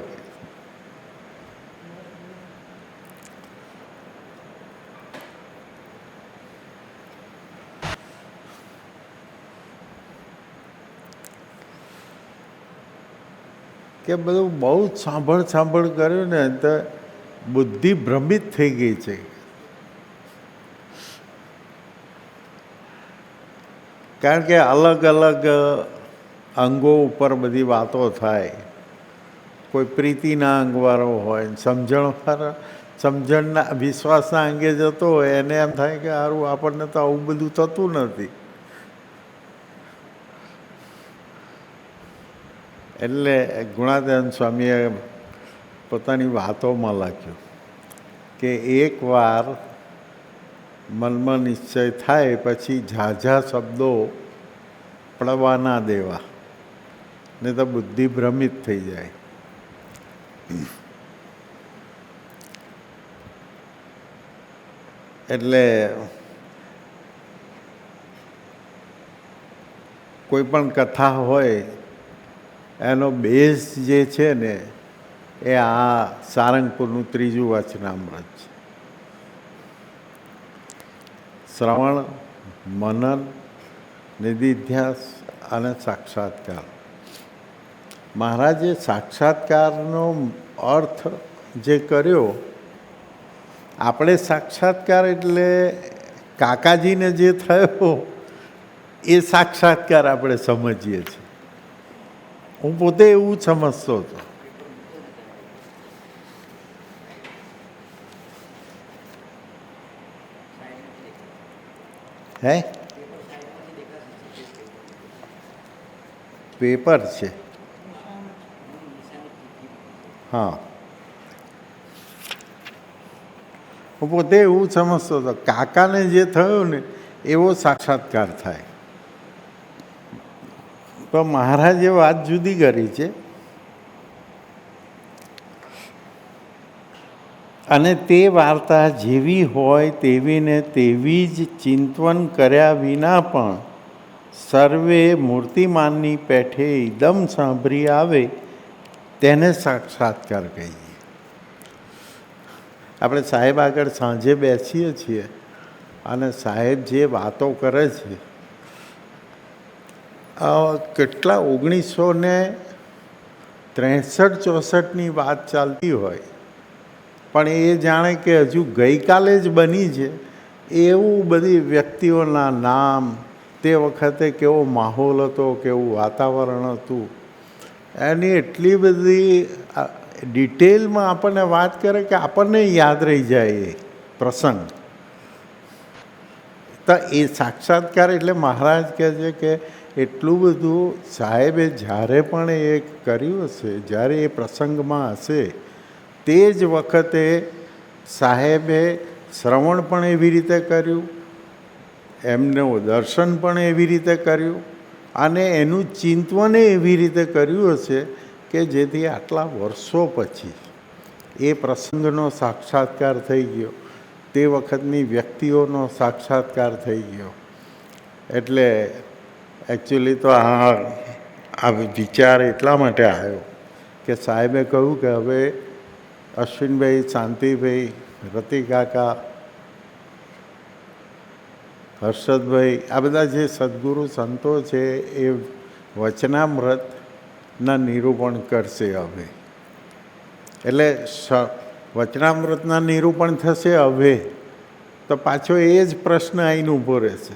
કે બધું બહુ જ સાંભળ કર્યું ને તો બુદ્ધિ ભ્રમિત થઈ ગઈ છે. કારણ કે અલગ અલગ અંગો ઉપર બધી વાતો થાય. કોઈ પ્રીતિના અંગવાળો હોય, સમજણના વિશ્વાસના અંગે જતો હોય, એને એમ થાય કે સારું આપણને તો આવું બધું થતું નથી. એટલે ગુણાદન સ્વામીએ પોતાની વાતોમાં લખ્યું કે એકવાર મનમાં નિશ્ચય થાય પછી ઝાઝા શબ્દો પડવા ના દેવા, ને તો બુદ્ધિ ભ્રમિત થઈ જાય. એટલે કોઈ પણ કથા હોય એનો બેઝ જે છે ને એ આ સારંગપુરનું 3જું વચનામૃત છે. શ્રવણ, મનન, નિધિધ્યાસ અને સાક્ષાત્કાર. મહારાજે સાક્ષાત્કારનો અર્થ જે કર્યો, આપણે સાક્ષાત્કાર એટલે કાકાજીને જે થયો એ સાક્ષાત્કાર આપણે સમજીએ છીએ. હું પોતે એવું સમજતો હતો. હે પેપર છે? હા, હું પોતે એવું સમજતો હતો કાકાને જે થયો ને એવો સાક્ષાત્કાર થાય. પણ મહારાજે વાત જુદી કરી છે. અને તે વાર્તા જેવી હોય તેવી ને તેવી જ ચિંતન કર્યા વિના પણ સર્વે મૂર્તિમાનની પેઠે એકદમ સાંભળી આવે તેને સાક્ષાત્કાર કહીએ. આપણે સાહેબ આગળ સાંજે બેસીએ છીએ અને સાહેબ જે વાતો કરે છે, કેટલા 1963-64ની વાત ચાલતી હોય, પણ એ જાણે કે હજુ ગઈકાલે જ બની છે એવું બધી વ્યક્તિઓના નામ, તે વખતે કેવો માહોલ હતો, કેવું વાતાવરણ હતું, એની એટલી બધી ડિટેલમાં આપણને વાત કરે કે આપણને યાદ રહી જાય એ પ્રસંગ. તો એ સાક્ષાત્કાર એટલે મહારાજ કહે છે કે એટલું બધું સાહેબે જ્યારે પણ એ કર્યું હશે, જ્યારે એ પ્રસંગમાં હશે, તે જ વખતે સાહેબે શ્રવણ પણ એવી રીતે કર્યું, એમનું દર્શન પણ એવી રીતે કર્યું અને એનું ચિંતન એવી રીતે કર્યું હશે કે જેથી આટલા વર્ષો પછી એ પ્રસંગનો સાક્ષાત્કાર થઈ ગયો, તે વખતની વ્યક્તિઓનો સાક્ષાત્કાર થઈ ગયો. એટલે એકચ્યુઅલી તો આ વિચાર એટલા માટે આવ્યો કે સાહેબે કહ્યું કે હવે અશ્વિનભાઈ, શાંતિભાઈ, રતિકાકા, હર્ષદભાઈ, આ બધા જે સદગુરુ સંતો છે એ વચનામૃતના નિરૂપણ કરશે હવે. એટલે વચનામૃતના નિરૂપણ થશે હવે તો પાછો એ જ પ્રશ્ન આવીને ઊભો રહેશે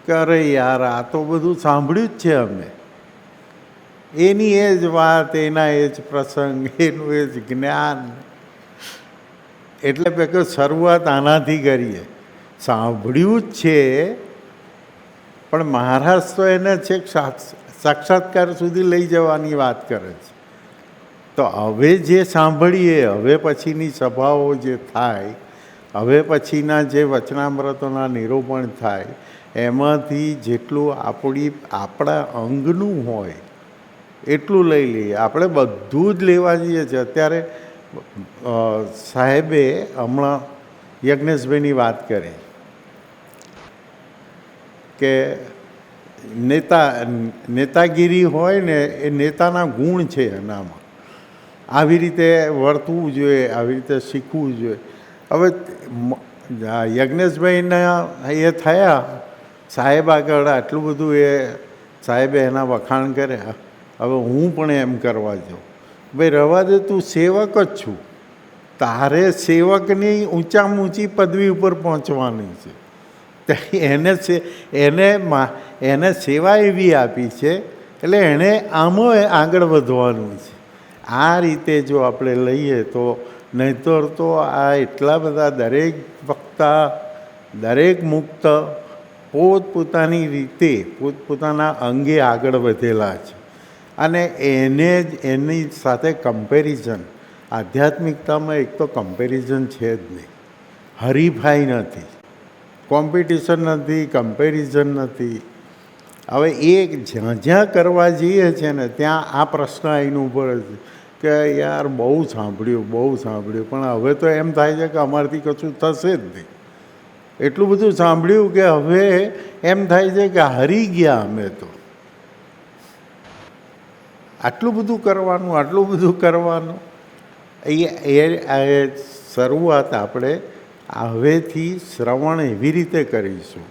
કે અરે યાર, આ તો બધું સાંભળ્યું જ છે અમે, એની એ જ વાત, એના એ જ પ્રસંગ, એનું એ જ જ્ઞાન. એટલે મેં કહ્યું શરૂઆત આનાથી કરીએ. સાંભળ્યું જ છે પણ મહારાજ તો એને છેક સાક્ષાત્કાર સુધી લઈ જવાની વાત કરે છે. તો હવે જે સાંભળીએ, હવે પછીની સભાઓ જે થાય, હવે પછીના જે વચનામૃતોના નિરૂપણ થાય, એમાંથી જેટલું આપણા અંગનું હોય એટલું લઈ લઈએ. આપણે બધું જ લેવા જઈએ છીએ. અત્યારે સાહેબે હમણાં યજ્ઞેશભાઈની વાત કરી કે નેતાગીરી હોય ને, એ નેતાના ગુણ છે એનામાં. આવી રીતે વર્તવું જોઈએ, આવી રીતે શીખવું જોઈએ. હવે યજ્ઞેશભાઈના એ થયા સાહેબ આગળ, આટલું બધું એ સાહેબે એના વખાણ કર્યા. હવે હું પણ એમ કરવા જાઉં. ભાઈ રવા દે, તું સેવક જ છું, તારે સેવકની ઊંચામાં ઊંચી પદવી ઉપર પહોંચવાની છે. એને સેવા એવી આપી છે એટલે એણે આમાં આગળ વધવાનું છે. આ રીતે જો આપણે લઈએ તો, નહીંતર તો આ એટલા બધા દરેક વક્તા, દરેક મુક્ત પોતપોતાની રીતે, પોતપોતાના અંગે આગળ વધેલા છે અને એની સાથે કમ્પેરિઝન, આધ્યાત્મિકતામાં એક તો કમ્પેરિઝન છે જ નહીં, હરીફાઈ નથી, કોમ્પિટિશન નથી, કમ્પેરિઝન નથી. હવે એ જ્યાં કરવા જઈએ છે ને ત્યાં આ પ્રશ્ન આવીને ઊભો રહે છે કે યાર બહુ સાંભળ્યું પણ હવે તો એમ થાય છે કે અમારાથી કશું થશે જ નહીં. એટલું બધું સાંભળ્યું કે હવે એમ થાય છે કે હારી ગયા અમે તો. આટલું બધું કરવાનું એ શરૂઆત આપણે હવેથી શ્રવણ એવી રીતે કરીશું,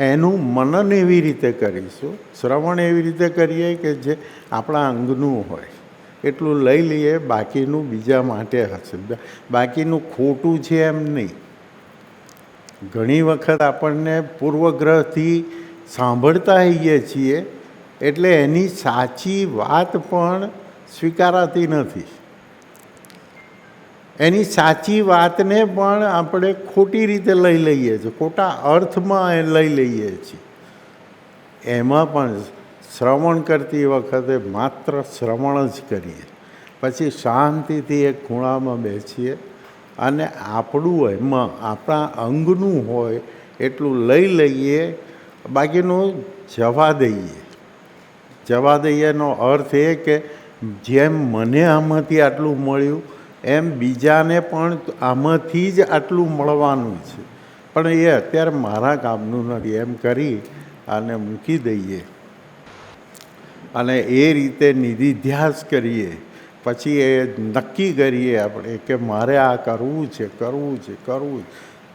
એનું મનન એવી રીતે કરીશું, શ્રવણ એવી રીતે કરીએ કે જે આપણા અંગનું હોય એટલું લઈ લઈએ, બાકીનું બીજા માટે હશે, બાકીનું ખોટું છે એમ નહીં. ઘણી વખત આપણને પૂર્વગ્રહથી સાંભળતા હોઈએ છીએ એટલે એની સાચી વાત પણ સ્વીકારાતી નથી. એની સાચી વાતને પણ આપણે ખોટી રીતે લઈ લઈએ છીએ, ખોટા અર્થમાં લઈ લઈએ છીએ. એમાં પણ શ્રવણ કરતી વખતે માત્ર શ્રવણ જ કરીએ, પછી શાંતિથી એક ખૂણામાં બેસીએ અને આપણું એમાં આપણા અંગનું હોય એટલું લઈ લઈએ, બાકીનું જવા દઈએ. જવા દઈએનો અર્થ એ કે જેમ મને આમાંથી આટલું મળ્યું એમ બીજાને પણ આમાંથી જ આટલું મળવાનું છે, પણ એ અત્યારે મારા કામનું નથી એમ કરી અને મૂકી દઈએ અને એ રીતે નિધિધ્યાસ કરીએ પછી એ નક્કી કરીએ આપણે કે મારે આ કરવું છે કરવું છે કરવું છે.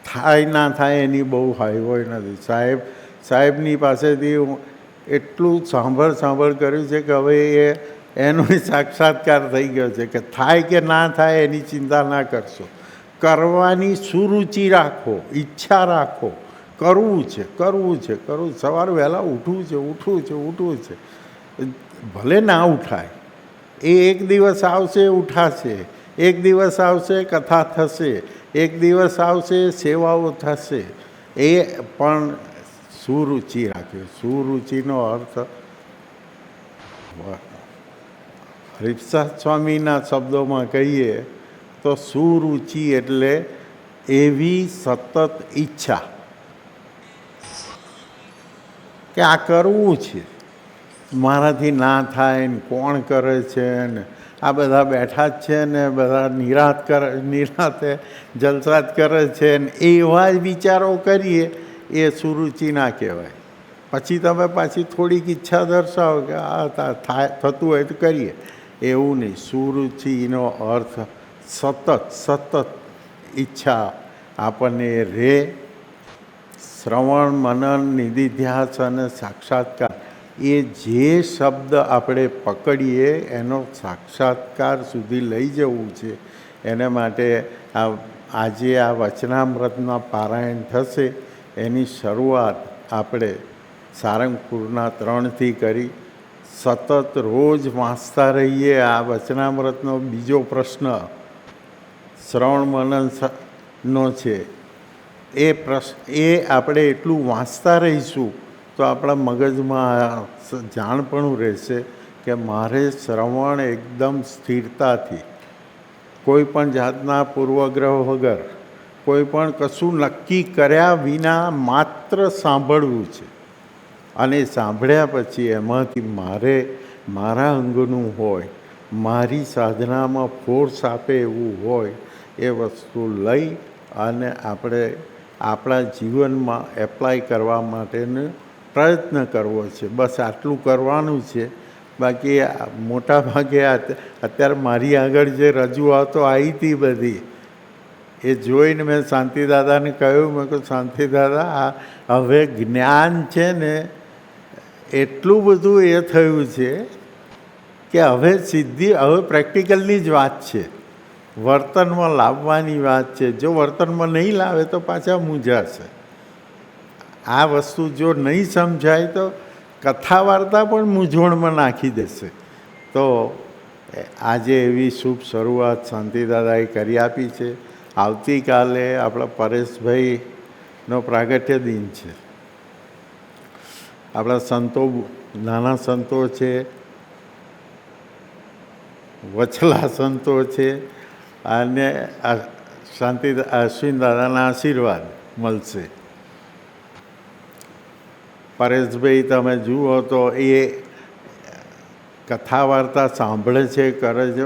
થાય ના થાય એની બહુ હાઈવોય નથી. સાહેબની પાસેથી હું એટલું સાંભળ કર્યું છે કે હવે એનો સાક્ષાત્કાર થઈ ગયો છે કે થાય કે ના થાય એની ચિંતા ના કરશો. કરવાની સુરુચિ રાખો, ઈચ્છા રાખો, કરવું છે કરવું છે કરવું. સવારે વહેલા ઉઠવું છે. ભલે ના ઉઠાય, એ એક દિવસ આવશે ઉઠાશે, એક દિવસ આવશે કથા થશે, એક દિવસ આવશે સેવાઓ થશે. એ પણ સુરુચિ રાખ્યો. સુરુચિનો અર્થ હરિપ્રસાદ સ્વામીના શબ્દોમાં કહીએ તો સુરુચિ એટલે એવી સતત ઈચ્છા કે આ કરવું છે, મારાથી ના થાય ને કોણ કરે છે ને આ બધા બેઠા જ છે ને બધા નિરાતે જલસાત કરે છે ને એવા જ વિચારો કરીએ એ સુરુચિ ના કહેવાય. પછી તમે પાછી થોડીક ઈચ્છા દર્શાવો કે આ થતું હોય તો કરીએ, એવું નહીં. સુરુચિનો અર્થ સતત ઈચ્છા આપણને રહે. શ્રવણ મનન નિધિધ્યાસ અને સાક્ષાત્કાર, એ જે શબ્દ આપણે પકડીએ એનો સાક્ષાત્કાર સુધી લઈ જવું છે. એને માટે આજે આ વચનામૃતના પારાયણ થશે. એની શરૂઆત આપણે સારંગપુરના 3થી કરી. સતત રોજ વાંચતા રહીએ. આ વચનામૃતનો બીજો પ્રશ્ન શ્રવણ મનનનો છે. એ આપણે એટલું વાંચતા રહીશું તો આપણા મગજમાં જાણપણું રહેશે કે મારે શ્રવણ એકદમ સ્થિરતાથી, કોઈ પણ જાતના પૂર્વગ્રહ વગર, કોઈ પણ કશું નક્કી કર્યા વિના માત્ર સાંભળવું છે. અને સાંભળ્યા પછી એમાંથી મારા અંગનું હોય, મારી સાધનામાં ફોર્સ આપે એવું હોય એ વસ્તુ લઈ અને આપણે આપણા જીવનમાં એપ્લાય કરવા માટેનો પ્રયત્ન કરવો છે. બસ આટલું કરવાનું છે. બાકી મોટા ભાગે અત્યારે મારી આગળ જે રજૂઆતો આવી હતી બધી, એ જોઈને મેં શાંતિદાદાને કહ્યું, મેં કહ્યું શાંતિદાદા આ હવે જ્ઞાન છે ને એટલું બધું એ થયું છે કે હવે પ્રેક્ટિકલની જ વાત છે, વર્તનમાં લાવવાની વાત છે. જો વર્તનમાં નહીં લાવે તો પાછા મૂંઝાશે. આ વસ્તુ જો નહીં સમજાય તો કથા વાર્તા પણ મૂંઝવણમાં નાખી દેશે. તો આજે એવી શુભ શરૂઆત શાંતિદાદાએ કરી આપી છે. આવતીકાલે આપણા પરેશભાઈનો પ્રાગટ્ય દિન છે. આપણા સંતો, નાના સંતો છે, વચલા સંતો છે, અને અશ્વિન દાદાના આશીર્વાદ મળશે. પરેશભાઈ તમે જુઓ તો એ કથા વાર્તા સાંભળે છે, કરે છે.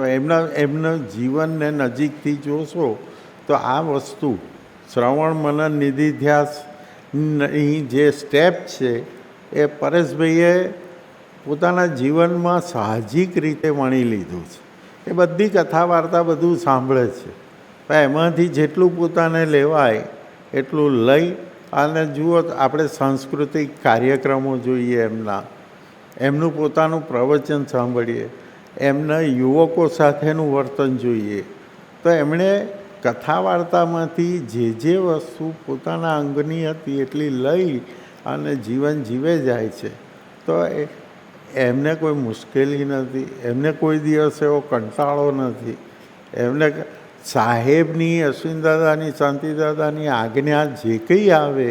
એમના જીવનને નજીકથી જોશો તો આ વસ્તુ શ્રવણ મનન નિધિધ્યાસની જે સ્ટેપ છે એ પરેશભાઈએ પોતાના જીવનમાં સાહજિક રીતે વણી લીધું છે. એ બધી કથા વાર્તા બધું સાંભળે છે, પણ એમાંથી જેટલું પોતાને લેવાય એટલું લઈ અને જુઓ. આપણે સાંસ્કૃતિક કાર્યક્રમો જોઈએ, એમનું પોતાનું પ્રવચન સાંભળીએ, એમના યુવકો સાથેનું વર્તન જોઈએ, તો એમણે કથા વાર્તામાંથી જે વસ્તુ પોતાના અંગની હતી એટલી લઈ અને જીવન જીવે જાય છે. તો એમને કોઈ મુશ્કેલી નથી, એમને કોઈ દિવસ એવો કંટાળો નથી. એમને સાહેબની, અશ્વિનદાદાની, શાંતિદાદાની આજ્ઞા જે કંઈ આવે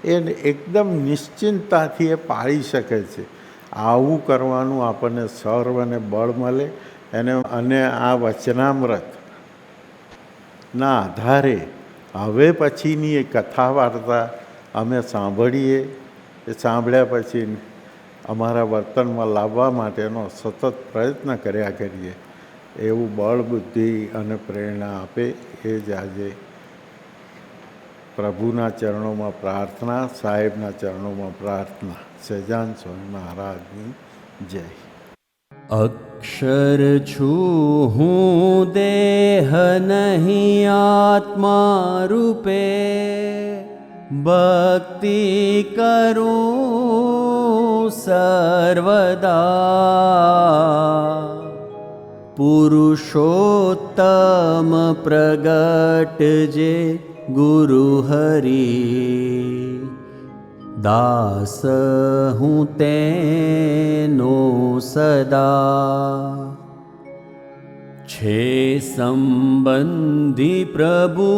એ એકદમ નિશ્ચિંતતાથી એ પાળી શકે છે. આવું કરવાનું આપણને સર્વને બળ મળે. અને આ વચનામૃતના આધારે હવે પછીની એ કથા વાર્તા અમે સાંભળીએ. એ સાંભળ્યા પછી અમારા વર્તનમાં લાવવા માટેનો સતત પ્રયત્ન કર્યા કરીએ. એવું બળ, બુદ્ધિ અને પ્રેરણા આપે એ જ આજે પ્રભુના ચરણોમાં પ્રાર્થના, સાહેબના ચરણોમાં પ્રાર્થના. સહજાન સ્વામી મહારાજની જય. અક્ષર છું હું દેહ નહીં આત્મા રૂપે, ભક્તિ કરું સર્વદા, પુરુષોત્તમ પ્રગટ જે ગુરુ હરિ, દાસ હું તેનો સદા, છે સંબંધી પ્રભુ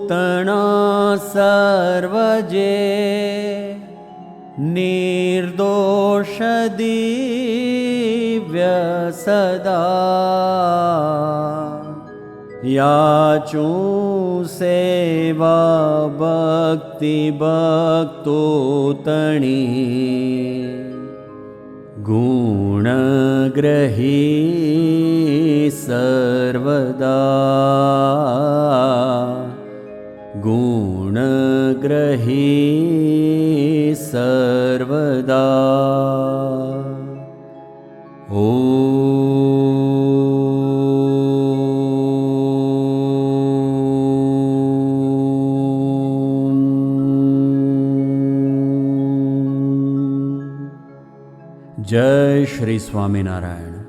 તણા સર્વજે, નિર્દોષ દિવ્ય સદા, યાચું સેવા ભક્તિ ભક્તો તણી, ગુણગ્રહી સર્વદા, ગુણગ્રહી સર્વદા. જય શ્રી સ્વામિનારાયણ.